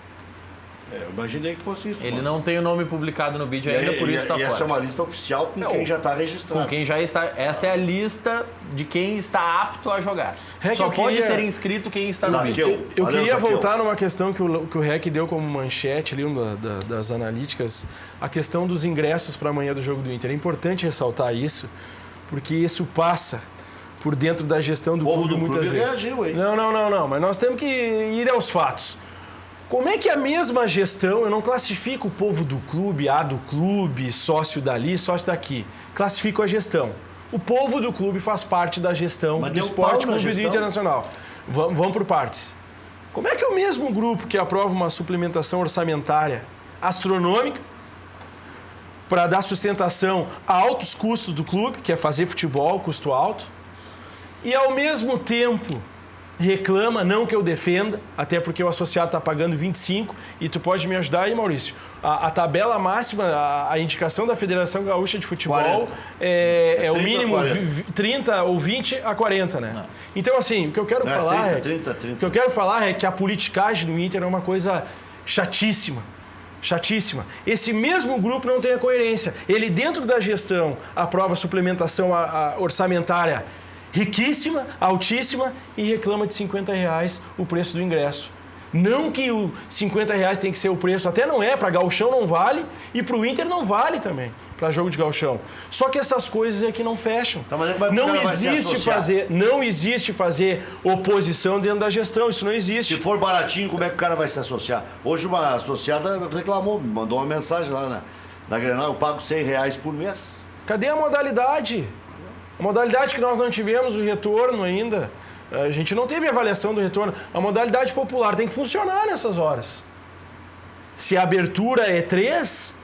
Eu imaginei que fosse isso.
Ele não tem o nome publicado no bid ainda, por isso está fora.
E essa é uma lista oficial com quem já está registrado.
Com quem já está. Esta é a lista de quem está apto a jogar. Só pode ser inscrito quem está no bid.
Eu queria voltar numa questão que o REC deu como manchete ali, uma das analíticas, a questão dos ingressos para amanhã do jogo do Inter. É importante ressaltar isso, porque isso passa por dentro da gestão do clube muitas vezes.
Reagiu, hein?
Não, mas nós temos que ir aos fatos. Como é que a mesma gestão, eu não classifico o povo do clube, do clube, sócio dali, sócio daqui. Classifico a gestão. O povo do clube faz parte da gestão do Esporte Clube do Internacional. Vamos por partes. Como é que é o mesmo grupo que aprova uma suplementação orçamentária astronômica para dar sustentação a altos custos do clube, que é fazer futebol, custo alto, e ao mesmo tempo reclama, não que eu defenda, até porque o associado está pagando 25, e tu pode me ajudar aí, Maurício. A tabela máxima, a indicação da Federação Gaúcha de Futebol é o mínimo 30 ou 20 a 40, né? Não. Então, assim, o que eu quero falar
30.
O que eu quero falar é que a politicagem do Inter é uma coisa chatíssima. Esse mesmo grupo não tem a coerência. Ele, dentro da gestão, aprova suplementação orçamentária riquíssima, altíssima, e reclama de R$50 o preço do ingresso. Não que o R$50 tem que ser o preço, até não é, para gauchão não vale e para o Inter não vale também, para jogo de gauchão. Só que essas coisas é que não fecham.
Tá, mas
não existe fazer oposição dentro da gestão, isso não existe.
Se for baratinho, como é que o cara vai se associar? Hoje uma associada reclamou, me mandou uma mensagem lá na Grenal, eu pago R$100 por mês.
Cadê a modalidade? A modalidade que nós não tivemos o retorno ainda, a gente não teve avaliação do retorno. A modalidade popular tem que funcionar nessas horas. Se a abertura é 3,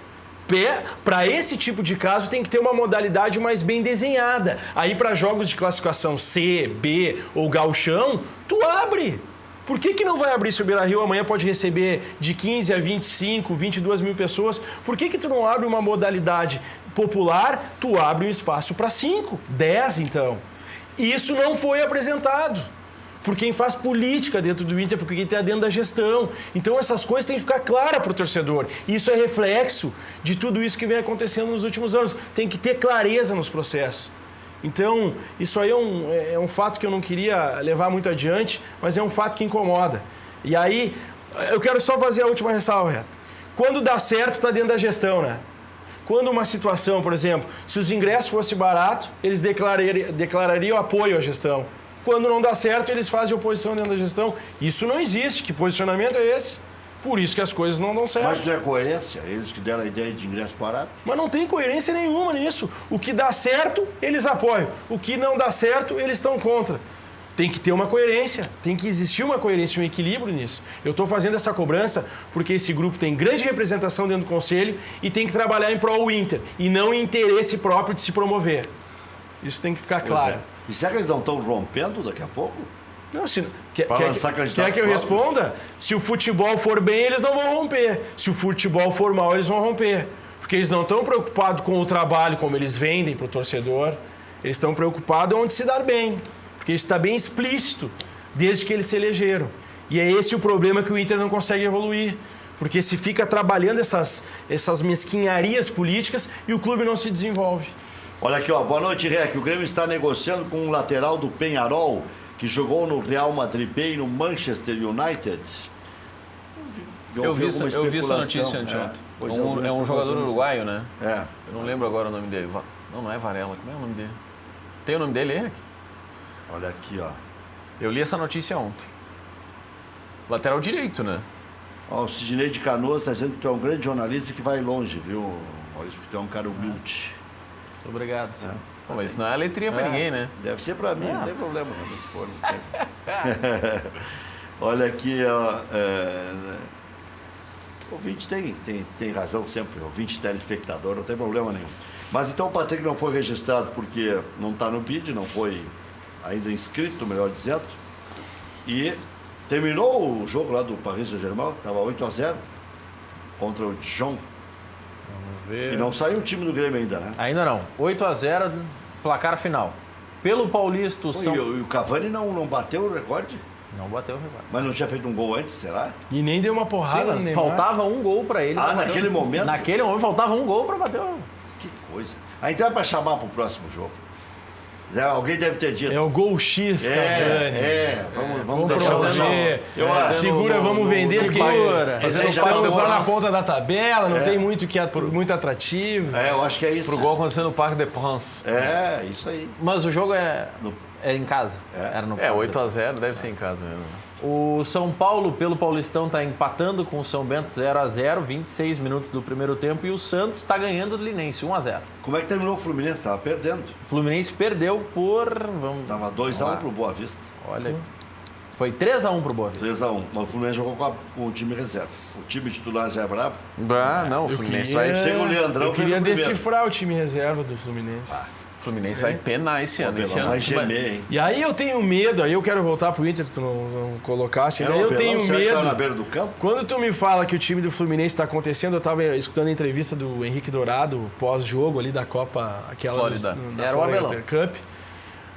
para esse tipo de caso tem que ter uma modalidade mais bem desenhada. Aí para jogos de classificação C, B ou gauchão, tu abre. Por que não vai abrir se o Beira-Rio amanhã pode receber de 15 a 25, 22 mil pessoas? Por que tu não abre uma modalidade popular, tu abre um espaço para 5, 10 então? Isso não foi apresentado por quem faz política dentro do Inter, por quem está dentro da gestão. Então essas coisas têm que ficar claras para o torcedor. Isso é reflexo de tudo isso que vem acontecendo nos últimos anos. Tem que ter clareza nos processos. Então, isso aí é um fato que eu não queria levar muito adiante, mas é um fato que incomoda. E aí, eu quero só fazer a última ressalva, Reto. Quando dá certo, está dentro da gestão, né? Quando uma situação, por exemplo, se os ingressos fossem baratos, eles declarariam apoio à gestão. Quando não dá certo, eles fazem oposição dentro da gestão. Isso não existe. Que posicionamento é esse? Por isso que as coisas não dão certo.
Mas não é coerência? Eles que deram a ideia de ingresso barato?
Mas não tem coerência nenhuma nisso. O que dá certo, eles apoiam. O que não dá certo, eles estão contra. Tem que ter uma coerência. Tem que existir uma coerência, um equilíbrio nisso. Eu estou fazendo essa cobrança porque esse grupo tem grande representação dentro do Conselho e tem que trabalhar em prol do Inter e não em interesse próprio de se promover. Isso tem que ficar claro.
E será que eles não estão rompendo daqui a pouco?
Não, quer que eu responda? Se o futebol for bem, eles não vão romper. Se o futebol for mal, eles vão romper. Porque eles não estão preocupados com o trabalho, como eles vendem para o torcedor. Eles estão preocupados onde se dar bem. Porque isso está bem explícito, desde que eles se elegeram. E é esse o problema que o Inter não consegue evoluir. Porque se fica trabalhando essas mesquinharias políticas e o clube não se desenvolve.
Olha aqui, ó. Boa noite, Rec. O Grêmio está negociando com um lateral do Peñarol, que jogou no Real Madrid B e no Manchester United.
Eu vi essa notícia anteontem. É um jogador uruguaio, né?
É.
Eu não lembro agora o nome dele. Não é Varela. Como é o nome dele? Tem o nome dele, Eric?
Olha aqui, ó.
Eu li essa notícia ontem. Lateral direito, né?
Ó, o Sidney de Canoas está dizendo que tu é um grande jornalista que vai longe, viu, Maurício? Porque tu é um cara humilde.
Muito obrigado.
Pô, mas isso não é letrinha pra ninguém, né?
Deve ser pra mim, não tem problema. Não, se for, não tem. Olha aqui, ó. O ouvinte tem razão sempre, o ouvinte telespectador, não tem problema nenhum. Mas então o Patrick não foi registrado porque não está no BID, não foi ainda inscrito, melhor dizendo. E terminou o jogo lá do Paris Saint-Germain, estava 8-0 contra o Dijon.
Vamos ver.
E não saiu o time do Grêmio ainda, né?
Ainda não. 8-0, placar final. Pelo Paulista,
E o Cavani não bateu o recorde?
Não bateu o recorde.
Mas não tinha feito um gol antes, será?
E nem deu uma porrada no
Sim,
Neymar.
faltava um gol pra ele.
Ah, naquele momento?
Naquele momento faltava um gol pra bater o...
Que coisa. Ah, então é para chamar para o próximo jogo. Alguém deve ter dito.
É o gol X, Cavani.
Vamos
promover. Segura, vamos vender, porque estamos lá na ponta da tabela, não tem muito atrativo.
Eu acho que é isso.
Pro gol acontecer no Parque de France.
Isso aí.
Mas o jogo é em casa. Era no
8-0 deve ser em casa mesmo.
O São Paulo, pelo Paulistão, está empatando com o São Bento 0-0, 26 minutos do primeiro tempo. E o Santos está ganhando do Linense, 1-0.
Como é que terminou o Fluminense? Estava perdendo.
O Fluminense perdeu por...
Estava 2-1 pro Boa Vista.
Olha, foi 3-1 pro Boa Vista.
3-1. Mas o Fluminense jogou com o time reserva. O time titular já é brabo.
Não, o Fluminense vai...
Chega o Leandrão.
Eu queria decifrar o time reserva do Fluminense.
O Fluminense vai penar esse ano.
Vai gemer, hein?
E aí eu tenho medo, aí eu quero voltar pro Inter, tu não colocasse. Aí eu tenho medo.
Tá na beira do campo?
Quando tu me fala que o time do Fluminense está acontecendo, eu estava escutando a entrevista do Henrique Dourado, pós-jogo ali da Copa, aquela
Flórida.
Era o Abelão
Cup.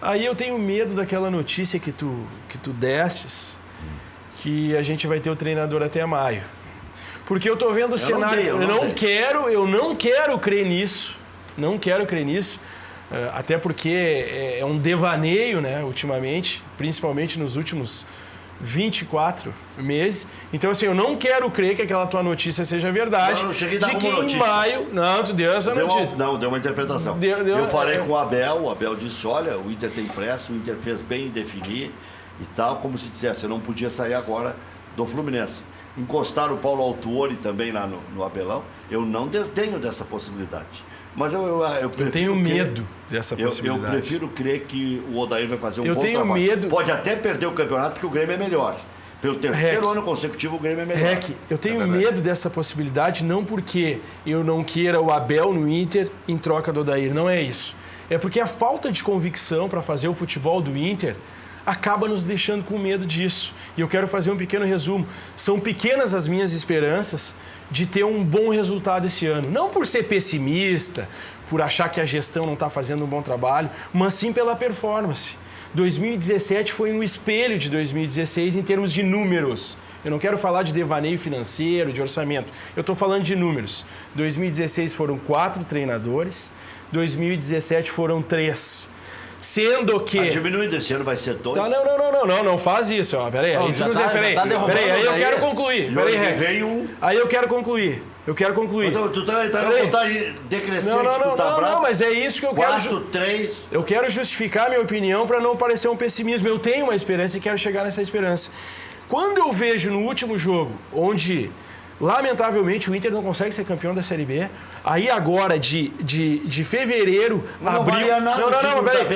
Aí eu tenho medo daquela notícia que tu destes, que a gente vai ter o treinador até maio. Porque eu tô vendo o cenário. Eu não quero crer nisso. Não quero crer nisso. Até porque é um devaneio, né, ultimamente, principalmente nos últimos 24 meses. Então, assim, eu não quero crer que aquela tua notícia seja verdade.
Não cheguei a dar
de que
uma notícia.
em maio... Não, tu deu essa notícia.
Deu uma interpretação. Eu falei com o Abel disse, olha, o Inter tem pressa, o Inter fez bem em definir e tal, como se dissesse, eu não podia sair agora do Fluminense. Encostaram o Paulo Autuori também lá no Abelão. Eu não desdenho dessa possibilidade. Mas eu
tenho medo dessa possibilidade.
Eu prefiro crer que o Odair vai fazer um bom
tenho
trabalho.
Medo.
Pode até perder o campeonato, porque o Grêmio é melhor. Pelo terceiro ano consecutivo, o Grêmio é melhor.
Eu tenho medo dessa possibilidade, não porque eu não queira o Abel no Inter em troca do Odair. Não é isso. É porque a falta de convicção para fazer o futebol do Inter acaba nos deixando com medo disso. E eu quero fazer um pequeno resumo. São pequenas as minhas esperanças de ter um bom resultado esse ano. Não por ser pessimista, por achar que a gestão não está fazendo um bom trabalho, mas sim pela performance. 2017 foi um espelho de 2016 em termos de números. Eu não quero falar de devaneio financeiro, de orçamento. Eu estou falando de números. 2016 foram 4 treinadores, 2017 foram 3. Sendo que...
diminuindo esse ano vai ser 2.
Não faz isso. Ó. Peraí, aí eu quero concluir. Aí eu quero concluir.
Tu tá aí decrescente,
não, mas é isso que eu quero...
4, 3...
Eu quero justificar minha opinião para não parecer um pessimismo. Eu tenho uma esperança e quero chegar nessa esperança. Quando eu vejo no último jogo, onde... Lamentavelmente, o Inter não consegue ser campeão da Série B. Aí agora, de fevereiro, abril...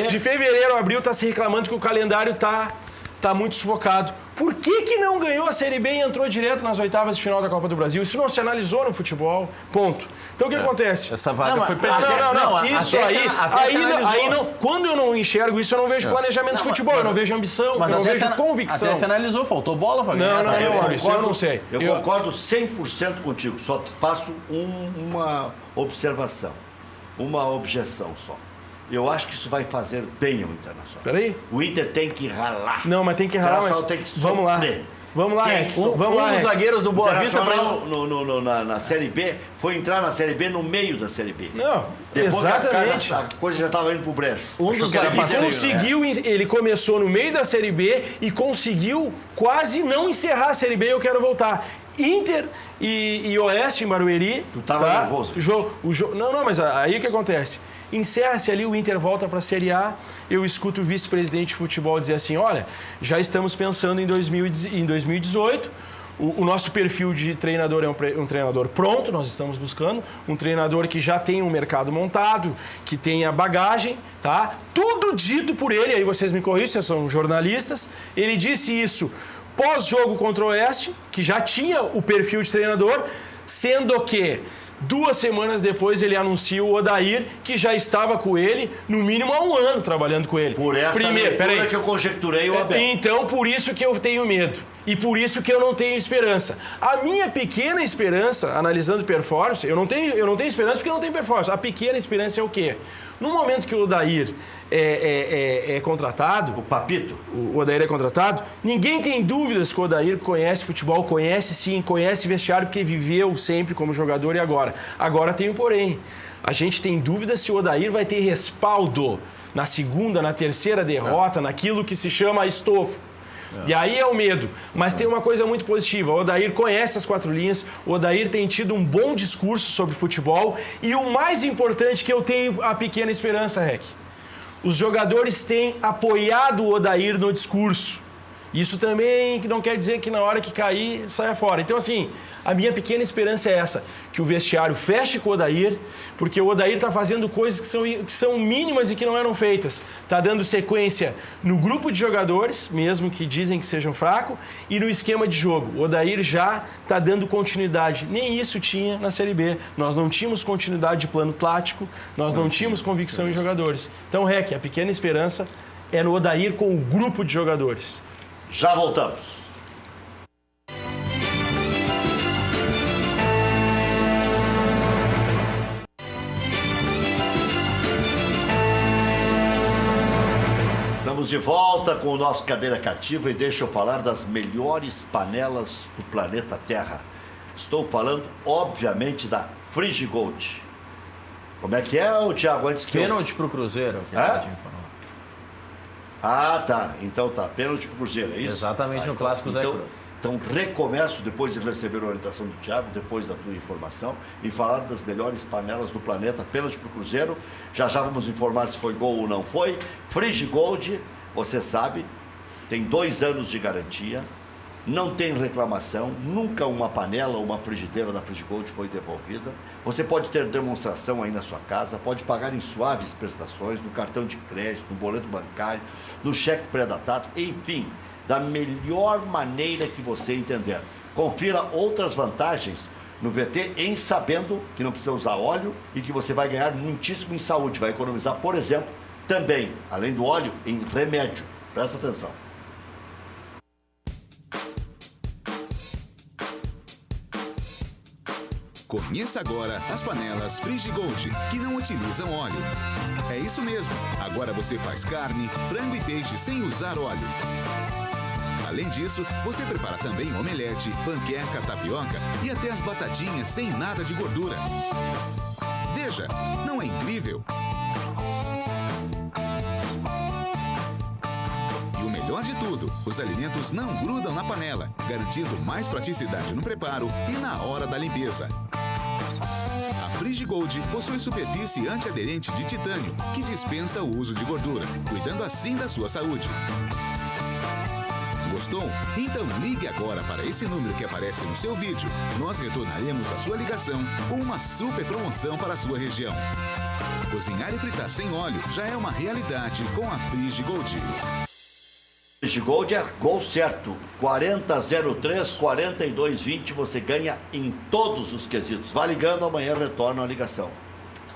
De fevereiro a abril está se reclamando que o calendário tá muito sufocado. Por que não ganhou a Série B e entrou direto nas oitavas de final da Copa do Brasil? Isso não se analisou no futebol. Ponto. Então o que acontece?
Essa vaga foi
perdida. Isso aí não. Quando eu não enxergo isso, eu não vejo planejamento de futebol, eu não vejo ambição, eu não vejo convicção.
Até se analisou, faltou bola para ganhar.
Eu não sei.
Eu concordo 100% contigo, só faço uma observação, uma objeção só. Eu acho que isso vai fazer bem ao Internacional.
Peraí.
O Inter tem que ralar.
Não, mas tem que ralar, mas
tem que
vamos lá. Vamos lá, Rec. Vamos lá,
dos
Rec.
zagueiros do Boa Vista
Na Série B, foi entrar na Série B no meio da Série B.
Não,
Depois
exatamente.
a coisa já estava indo pro brejo.
dos zagueiros.
Ele começou no meio da Série B e conseguiu quase não encerrar a Série B. Eu quero voltar. Inter e Oeste em Barueri.
Tu tava nervoso.
Não, mas aí o que acontece? Encerra-se ali, o Inter volta para a Série A, eu escuto o vice-presidente de futebol dizer assim, olha, já estamos pensando em 2018, o nosso perfil de treinador é um treinador pronto, nós estamos buscando, um treinador que já tem um mercado montado, que tenha bagagem, tá? Tudo dito por ele, aí vocês me corrigem, vocês são jornalistas, ele disse isso pós-jogo contra o Oeste, que já tinha o perfil de treinador, sendo que 2 semanas depois ele anuncia o Odair, que já estava com ele, no mínimo há 1 ano trabalhando com ele.
Por essa leitura que eu conjecturei o Abel.
Então, por isso que eu tenho medo. E por isso que eu não tenho esperança. A minha pequena esperança, analisando performance, eu não tenho esperança porque eu não tenho performance. A pequena esperança é o quê? No momento que o Odair é contratado...
O Papito.
O Odair é contratado, ninguém tem dúvidas que o Odair conhece futebol, conhece vestiário, porque viveu sempre como jogador e agora. Agora tem um porém. A gente tem dúvidas se o Odair vai ter respaldo na segunda, na terceira derrota, naquilo que se chama estofo. E aí é o medo. Mas tem uma coisa muito positiva. O Odair conhece as 4 linhas, o Odair tem tido um bom discurso sobre futebol e o mais importante que eu tenho a pequena esperança, Rec. Os jogadores têm apoiado o Odair no discurso. Isso também não quer dizer que na hora que cair, saia fora. Então, assim, a minha pequena esperança é essa, que o vestiário feche com o Odair, porque o Odair está fazendo coisas que são mínimas e que não eram feitas. Está dando sequência no grupo de jogadores, mesmo que dizem que sejam fracos, e no esquema de jogo. O Odair já está dando continuidade. Nem isso tinha na Série B. Nós não tínhamos continuidade de plano tático, nós não tínhamos convicção em jogadores. Então, Rec, a pequena esperança é no Odair com o grupo de jogadores.
Já voltamos. Estamos de volta com o nosso Cadeira Cativa e deixa eu falar das melhores panelas do planeta Terra. Estou falando, obviamente, da Frigigold. Como é que é, Thiago? Antes que
Pênalti pro Cruzeiro.
Ah, tá. Então tá. Pênalti pro Cruzeiro, é isso?
Exatamente, no Clássico Zé Cruz.
Então recomeço, depois de receber a orientação do Thiago, depois da tua informação, e falar das melhores panelas do planeta, pênalti pro Cruzeiro. Já vamos informar se foi gol ou não foi. Frigigold, você sabe, tem 2 anos de garantia, não tem reclamação, nunca uma panela ou uma frigideira da Frigigold foi devolvida. Você pode ter demonstração aí na sua casa, pode pagar em suaves prestações, no cartão de crédito, no boleto bancário, no cheque pré-datado, enfim, da melhor maneira que você entender. Confira outras vantagens no VT em sabendo que não precisa usar óleo e que você vai ganhar muitíssimo em saúde. Vai economizar, por exemplo, também, além do óleo, em remédio. Presta atenção.
Conheça agora as panelas Frigigold, que não utilizam óleo. É isso mesmo, agora você faz carne, frango e peixe sem usar óleo. Além disso, você prepara também omelete, panqueca, tapioca e até as batatinhas sem nada de gordura. Veja, não é incrível? E o melhor de tudo, os alimentos não grudam na panela, garantindo mais praticidade no preparo e na hora da limpeza. A Frigigold possui superfície antiaderente de titânio, que dispensa o uso de gordura, cuidando assim da sua saúde. Gostou? Então ligue agora para esse número que aparece no seu vídeo. Nós retornaremos a sua ligação com uma super promoção para a sua região. Cozinhar e fritar sem óleo já é uma realidade com a Frigigold.
Frigigold é gol certo. 4003-4220 você ganha em todos os quesitos. Vá ligando, amanhã retorna a ligação.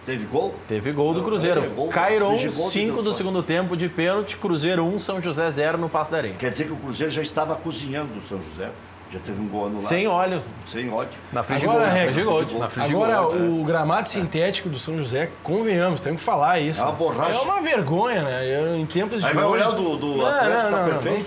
Teve gol?
Teve gol do Cruzeiro. Cairon, 5 do segundo tempo de pênalti. Cruzeiro 1, São José 0 no Passo da Areia.
Quer dizer que o Cruzeiro já estava cozinhando o São José? Já teve um gol anulado.
Sem óleo.
Sem ódio.
Na
Agora,
Frigigold.
Reco,
Na Frigigold.
Agora, o gramado sintético do São José, convenhamos, temos que falar isso.
É uma borracha.
É uma vergonha, né? Em tempos de
Aí vai
hoje...
olhar do Atlético, tá perfeito.
Não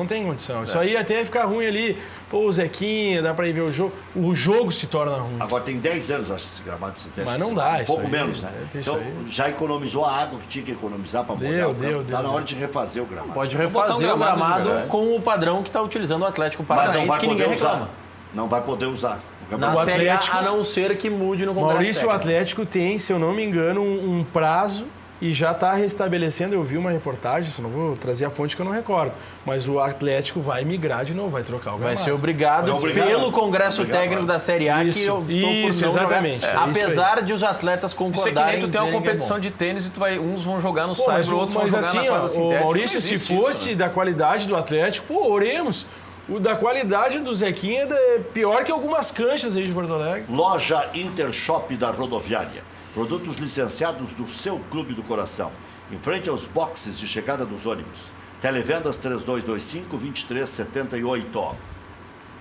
tem condição. Isso aí até ficar ruim ali. Pô, o Zequinha, dá pra ir ver o jogo. O jogo se torna ruim.
Agora tem 10 anos, acho, esse gramado sintético.
Mas não dá,
Um
isso
pouco
aí,
menos, né?
isso
Então,
aí.
já economizou a água que tinha que economizar para molhar o campo. Tá na hora de refazer o gramado.
Pode
botar um
refazer o
gramado de
gramado
verdade.
com o padrão que está utilizando o Atlético
Mas não
Paranaense,
vai
que ninguém
poder
reclama.
usar. Não vai poder usar. O
Na
gramado
Série A,
Atlético-
a não ser que mude no Congresso
Maurício, o
Técnico.
Atlético tem, se eu não me engano, um prazo e já está restabelecendo. Eu vi uma reportagem, só não vou trazer a fonte que eu não recordo, mas o Atlético vai migrar de novo, vai trocar o
Vai
gramado.
ser obrigado,
É obrigado.
pelo Congresso
Obrigado.
Técnico da Série A,
Isso,
que eu tô por
isso,
não
exatamente.
jogar.
É, isso
Apesar de os atletas
Isso é que
concordarem
nem tu
em
tem uma
dizerem que é
competição
bom.
de tênis e tu vai, uns vão jogar no
Pô,
cyber, outros vão jogar na quadra
o
sintética.
Maurício,
Não
se
existe
fosse
isso, né?
da qualidade do Atlético, pô, oremos. O da qualidade do Zequinha é pior que algumas canchas aí de Porto Alegre.
Loja Intershop da Rodoviária. Produtos licenciados do seu clube do coração. Em frente aos boxes de chegada dos ônibus. Televendas 3225-2378.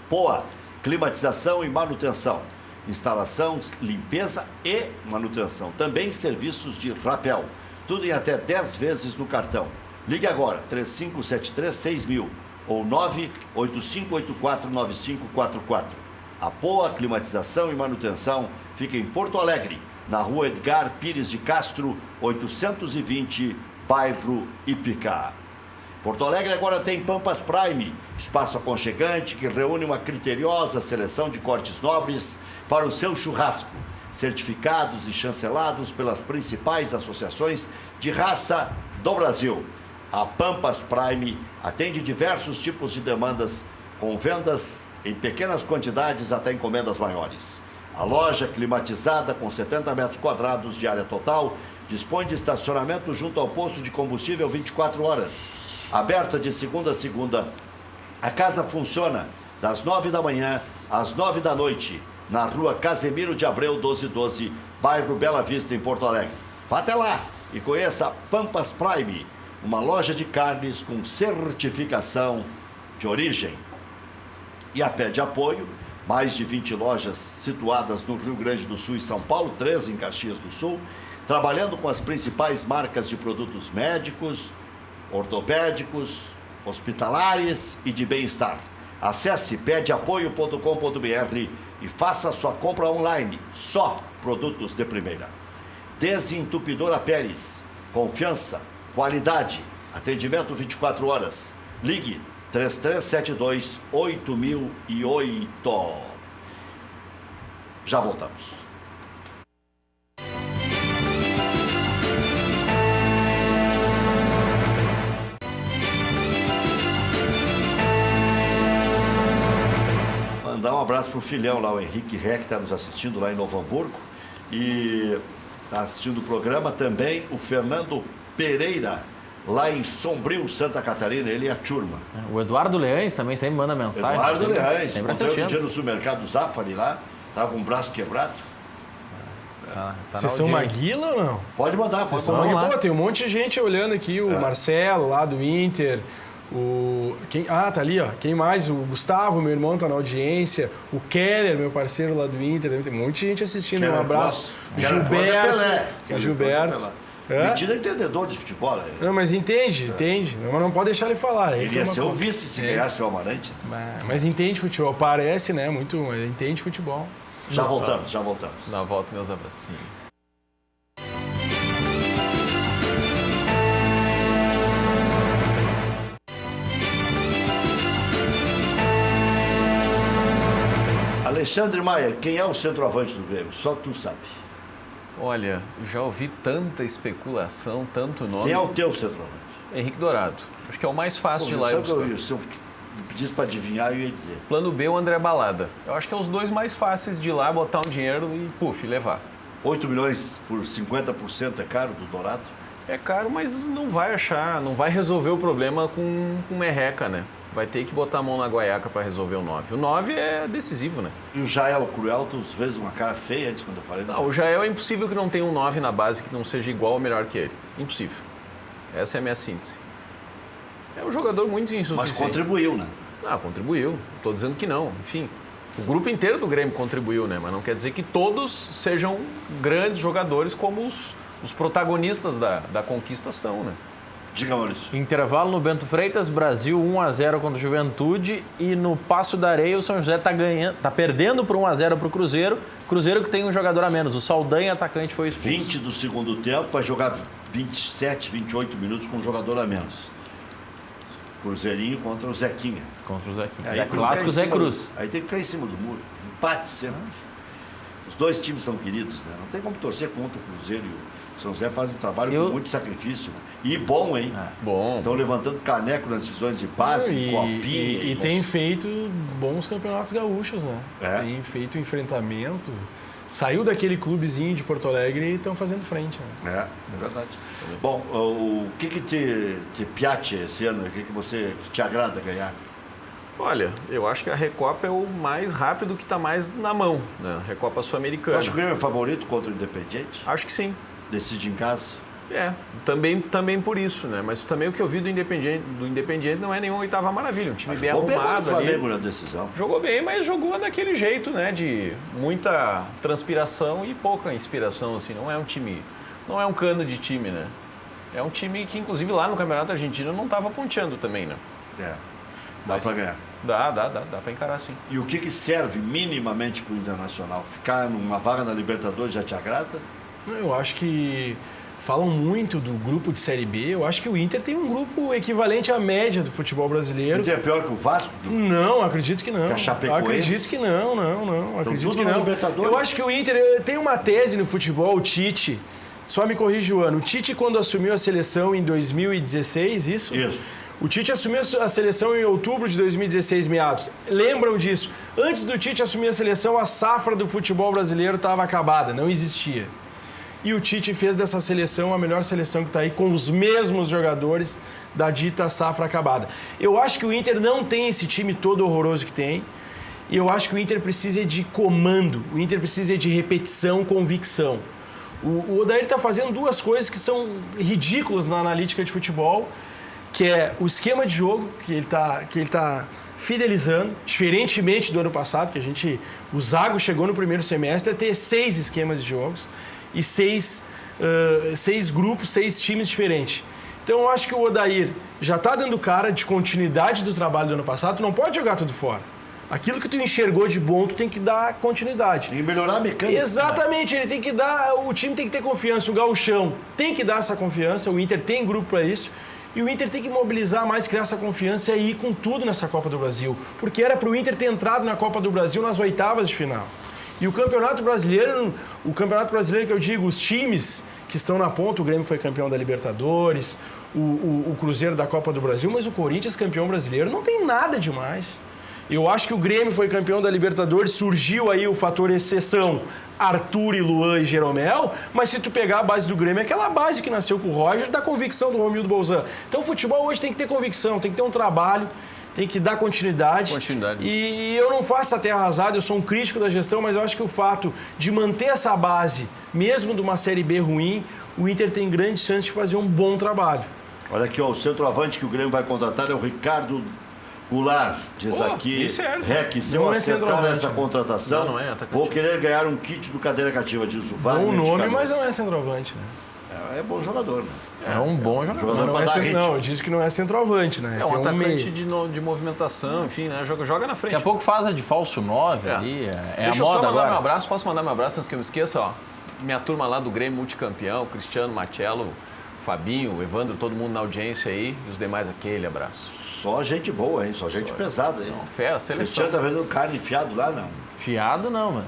Poa, climatização e manutenção. Instalação, limpeza e manutenção. Também serviços de rapel. Tudo em até 10 vezes no cartão. Ligue agora, 3573-6000 ou 985849544. A Poa, climatização e manutenção fica em Porto Alegre, na rua Edgar Pires de Castro, 820, bairro Ipicá. Porto Alegre agora tem Pampas Prime, espaço aconchegante que reúne uma criteriosa seleção de cortes nobres para o seu churrasco, certificados e chancelados pelas principais associações de raça do Brasil. A Pampas Prime atende diversos tipos de demandas, com vendas em pequenas quantidades até encomendas maiores. A loja, climatizada com 70 metros quadrados de área total, dispõe de estacionamento junto ao posto de combustível 24 horas. Aberta de segunda a segunda, a casa funciona das 9 da manhã às 9 da noite, na rua Casemiro de Abreu 1212, bairro Bela Vista, em Porto Alegre. Vá até lá e conheça a Pampas Prime, uma loja de carnes com certificação de origem. E a Pé de Apoio, mais de 20 lojas situadas no Rio Grande do Sul e São Paulo, 13 em Caxias do Sul, trabalhando com as principais marcas de produtos médicos, ortopédicos, hospitalares e de bem-estar. Acesse pedeapoio.com.br e faça sua compra online, só produtos de primeira. Desentupidora Pérez, confiança, qualidade, atendimento 24 horas. Ligue 3372-8008. Já voltamos. Mandar um abraço pro filhão lá, o Henrique Ré, que está nos assistindo lá em Novo Hamburgo. E está assistindo o programa também o Fernando Pereira, lá em Sombrio, Santa Catarina, ele e a turma.
O Eduardo Leães também sempre manda mensagem.
Eduardo
sempre,
Leães,
sempre
encontrei outro dia
assistindo.
no supermercado Zafari lá, estava com o braço quebrado.
Tá na
Vocês são
audiência.
Maguila ou não?
Pode mandar, pode
Vocês são
mandar.
Vamos
Maguila.
lá.
Pô, tem um monte de gente olhando aqui, o Marcelo lá do Inter, tá ali, ó. Quem mais? O Gustavo, meu irmão, tá na audiência. O Keller, meu parceiro lá do Inter. Tem um monte de gente assistindo. Um abraço. Gilberto. É?
Mentira, entendedor de futebol. Né?
Não, mas entende. Mas não pode deixar ele falar.
Ele ia ser o vice se
É.
ganhasse o Amarante.
Mas entende futebol. Parece, né? Muito, mas entende futebol.
Já voltamos.
Na volta, meus abracinhos.
Alexandre Maier, quem é o centroavante do Grêmio? Só tu sabe.
Olha, já ouvi tanta especulação, tanto nome.
Quem é o teu centroavante?
Henrique Dourado. Acho que é o mais fácil de ir lá e
Sabe que
buscar.
se eu pedisse para adivinhar, eu ia dizer.
Plano B, o André Balada. Eu acho que é os dois mais fáceis de ir lá, botar um dinheiro e, puf, levar.
8 milhões por 50% é caro do Dourado?
É caro, mas não vai achar, não vai resolver o problema com merreca, né? Vai ter que botar a mão na guaiaca para resolver o 9. O 9 é decisivo, né?
E o Jael Cruel, tu fez uma cara feia antes quando eu falei.
Não, o Jael é impossível que não tenha um 9 na base que não seja igual ou melhor que ele. Impossível. Essa é a minha síntese. É um jogador muito
Mas
insuficiente.
contribuiu, né?
Contribuiu. Estou dizendo que não. Enfim, o grupo inteiro do Grêmio contribuiu, né? Mas não quer dizer que todos sejam grandes jogadores como os protagonistas da conquista são, né?
Diga, Maurício.
Intervalo no Bento Freitas, Brasil 1-0 contra o Juventude, e no Passo da Areia o São José tá perdendo por 1-0 para o Cruzeiro. Cruzeiro que tem um jogador a menos, o Saldanha, atacante, foi expulso.
20 do segundo tempo, vai jogar 27, 28 minutos com um jogador a menos. Cruzeirinho contra o Zequinha.
Contra o Zequinha.
Aí
Clássico Zé Cruz.
Aí tem que ficar em cima do muro. Empate sempre. Os dois times são queridos, né? Não tem como torcer contra o Cruzeiro e o São José faz um trabalho com muito sacrifício. Né? E bom, hein?
Bom.
Estão levantando caneco nas decisões de base, copinha.
E tem feito bons campeonatos gaúchos, né?
É.
Tem feito enfrentamento. Saiu daquele clubezinho de Porto Alegre e estão fazendo frente. Né?
É verdade. Bom, o que te piace esse ano? O que te agrada ganhar?
Olha, eu acho que a Recopa é o mais rápido que está mais na mão, né? Recopa Sul-Americana.
Acho que o Grêmio é favorito contra o Independiente?
Acho que sim.
Decide em casa?
Também por isso, né? Mas também o que eu vi do Independiente não é nenhuma oitava maravilha. Um time bem
Jogou
arrumado
bem
ali.
o Flamengo na decisão.
Jogou bem, mas jogou daquele jeito, né? De muita transpiração e pouca inspiração, assim. Não é um cano de time, né? É um time que, inclusive, lá no Campeonato Argentino não estava ponteando também, né?
Dá pra ganhar.
Dá pra encarar, sim.
E o que serve minimamente pro Internacional? Ficar numa vaga na Libertadores já te agrada?
Eu acho que falam muito do grupo de Série B. Eu acho que o Inter tem um grupo equivalente à média do futebol brasileiro.
O Inter é pior que o Vasco?
Não, acredito que não.
Que a Chapecoense?
Acredito que não. Acredito que
na
não.
Libertadores?
Eu acho que o Inter tem uma tese no futebol, o Tite. Só me corrija o ano. O Tite, quando assumiu a seleção em 2016, isso?
Isso.
O Tite assumiu a seleção em outubro de 2016, meados. Lembram disso? Antes do Tite assumir a seleção, a safra do futebol brasileiro estava acabada, não existia. E o Tite fez dessa seleção a melhor seleção que está aí, com os mesmos jogadores da dita safra acabada. Eu acho que o Inter não tem esse time todo horroroso que tem. E eu acho que o Inter precisa de comando, o Inter precisa de repetição, convicção. O Odair está fazendo duas coisas que são ridículas na analítica de futebol, que é o esquema de jogo que ele tá fidelizando, diferentemente do ano passado, que o Zago chegou no primeiro semestre a ter 6 esquemas de jogos e 6 grupos, 6 times diferentes. Então eu acho que o Odair já está dando cara de continuidade do trabalho do ano passado. Tu não pode jogar tudo fora. Aquilo que tu enxergou de bom, tu tem que dar continuidade.
Tem que melhorar a mecânica.
Exatamente, ele tem que dar, o time tem que ter confiança, o gauchão tem que dar essa confiança, o Inter tem grupo para isso. E o Inter tem que mobilizar mais, criar essa confiança e ir com tudo nessa Copa do Brasil. Porque era para o Inter ter entrado na Copa do Brasil nas oitavas de final. E o Campeonato Brasileiro que eu digo, os times que estão na ponta, o Grêmio foi campeão da Libertadores, o Cruzeiro da Copa do Brasil, mas o Corinthians campeão brasileiro não tem nada demais. Eu acho que o Grêmio foi campeão da Libertadores, surgiu aí o fator exceção, Arthur e Luan e Jeromel, mas se tu pegar a base do Grêmio, é aquela base que nasceu com o Roger, da convicção do Romildo Bolzan. Então o futebol hoje tem que ter convicção, tem que ter um trabalho, tem que dar continuidade. E eu não faço a terra arrasada, eu sou um crítico da gestão, mas eu acho que o fato de manter essa base, mesmo de uma Série B ruim, o Inter tem grande chance de fazer um bom trabalho.
Olha aqui, ó, o centroavante que o Grêmio vai contratar é o Ricardo Goulart, diz aqui. Rec, se eu acertar essa contratação, vou querer ganhar um kit do Cadeira Cativa, diz o Wagner.
Bom nome, mas não é centroavante, né?
É bom jogador, né?
É um bom jogador.
Não, eu disse que não é centroavante, né?
É um atacante de movimentação, enfim, né? Joga na frente.
Daqui a pouco faz a de falso 9 ali,
Deixa
a moda
eu só mandar
agora.
meu abraço, posso mandar meu abraço antes que eu me esqueça, ó. Minha turma lá do Grêmio multicampeão, Cristiano, Marcelo, Fabinho, o Evandro, todo mundo na audiência aí, e os demais aquele abraço.
Só gente boa, hein? Só gente pesada, hein?
Não, fera, seleção.
Cristiano tá vendo carne enfiado lá, não?
Fiado não, mas...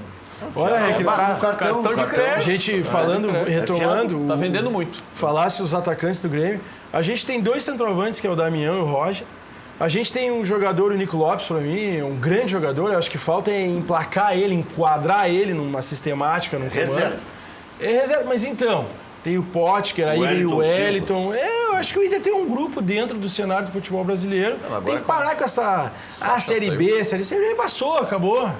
Olha, é que barato.
Cartão de crédito.
A gente falando, retomando...
Tá vendendo muito.
Falasse os atacantes do Grêmio. A gente tem 2 centroavantes, que é o Damião e o Roger. A gente tem um jogador, o Nico Lopes, para mim, um grande jogador. Eu acho que falta é emplacar ele, enquadrar ele numa sistemática, num comando. É reserva, mas então... Tem o Potker, aí vem o Wellington. Eu acho que o Inter tem um grupo dentro do cenário do futebol brasileiro. Tem que parar com essa Série B, Série B passou, acabou.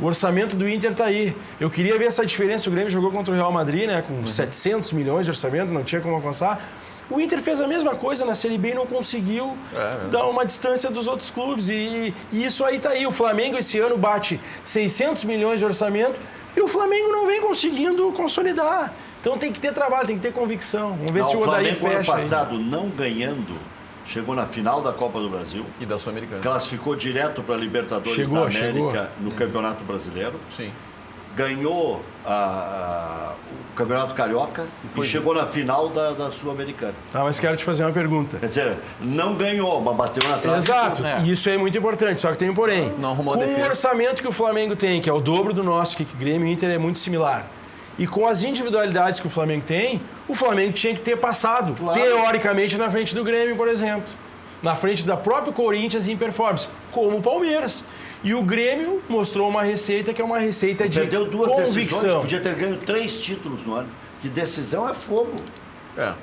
O orçamento do Inter tá aí. Eu queria ver essa diferença. O Grêmio jogou contra o Real Madrid, né? Com 700 milhões de orçamento, não tinha como alcançar. O Inter fez a mesma coisa na Série B e não conseguiu dar uma distância dos outros clubes. E isso aí tá aí. O Flamengo esse ano bate 600 milhões de orçamento e o Flamengo não vem conseguindo consolidar. Então tem que ter trabalho, tem que ter convicção. Vamos ver se o Odair fecha.
O ano passado, não ganhando, chegou na final da Copa do Brasil.
E da Sul-Americana.
Classificou direto para a Libertadores da América no Campeonato Brasileiro.
Sim.
Ganhou o Campeonato Carioca e chegou na final da Sul-Americana.
Mas quero te fazer uma pergunta.
Quer dizer, não ganhou, mas bateu na trave.
Exato, isso é muito importante, só que tem um porém.
Não arrumou
com
defesa.
o orçamento que o Flamengo tem, que é o dobro do nosso, que o Grêmio e o Inter é muito similar, e com as individualidades que o Flamengo tem, o Flamengo tinha que ter passado, teoricamente, na frente do Grêmio, por exemplo. Na frente da própria Corinthians em performance, como o Palmeiras. E o Grêmio mostrou uma receita que é uma receita de
Perdeu 2
convicção.
decisões, podia ter ganho 3 títulos no ano. Que decisão é fogo.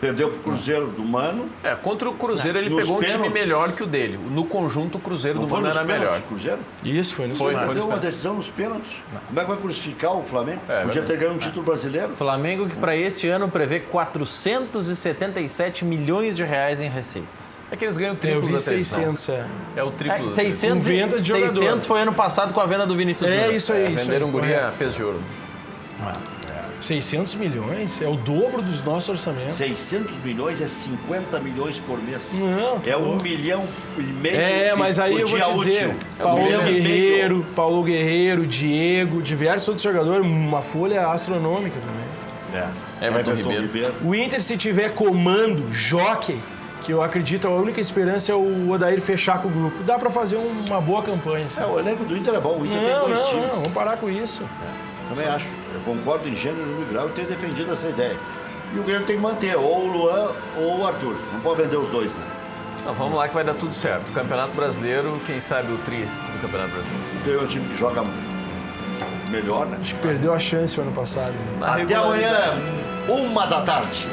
Perdeu pro Cruzeiro do Mano.
Contra o Cruzeiro ele
Nos
pegou um time
pênaltis.
melhor que o dele. No conjunto, o Cruzeiro do Mano era melhor.
Cruzeiro?
Isso, foi no
Foi.
Perdeu uma decisão nos pênaltis. Como é que vai crucificar o Flamengo? Podia
verdade.
ter ganho um título brasileiro.
Flamengo que para este ano prevê 477 milhões de reais em receitas.
É que eles ganham o
Eu
triplo
vi
da televisão.
600,
É o triplo.
600,
Com venda de jogador.
600 foi ano passado com a venda do Vinícius
É
Júnior.
isso aí. isso
Venderam
aí,
um guri a
correto.
peso de ouro.
600 milhões é o dobro dos nossos orçamentos.
600 milhões é 50 milhões por mês.
Não, tá
é 1,5 milhão
mas aí eu vou
dia
te dizer,
útil.
Paulo Guerreiro, Diego, diversos outros jogadores, uma folha astronômica também.
Everton Ribeiro.
O Inter, se tiver comando, jockey, que eu acredito a única esperança é o Odair fechar com o grupo. Dá pra fazer uma boa campanha. Assim.
O elenco do Inter é bom. O Inter tem 2 times.
Não, vamos parar com isso.
Também acho. Eu concordo em gênero e grau e tenho defendido essa ideia. E o Grêmio tem que manter ou o Luan ou o Arthur. Não pode vender os dois, né?
Não, vamos lá que vai dar tudo certo. Campeonato Brasileiro, quem sabe o tri do Campeonato Brasileiro.
O Grêmio é um time que joga melhor, né?
Acho que perdeu a chance o ano passado. Né?
Até amanhã, 1 da tarde.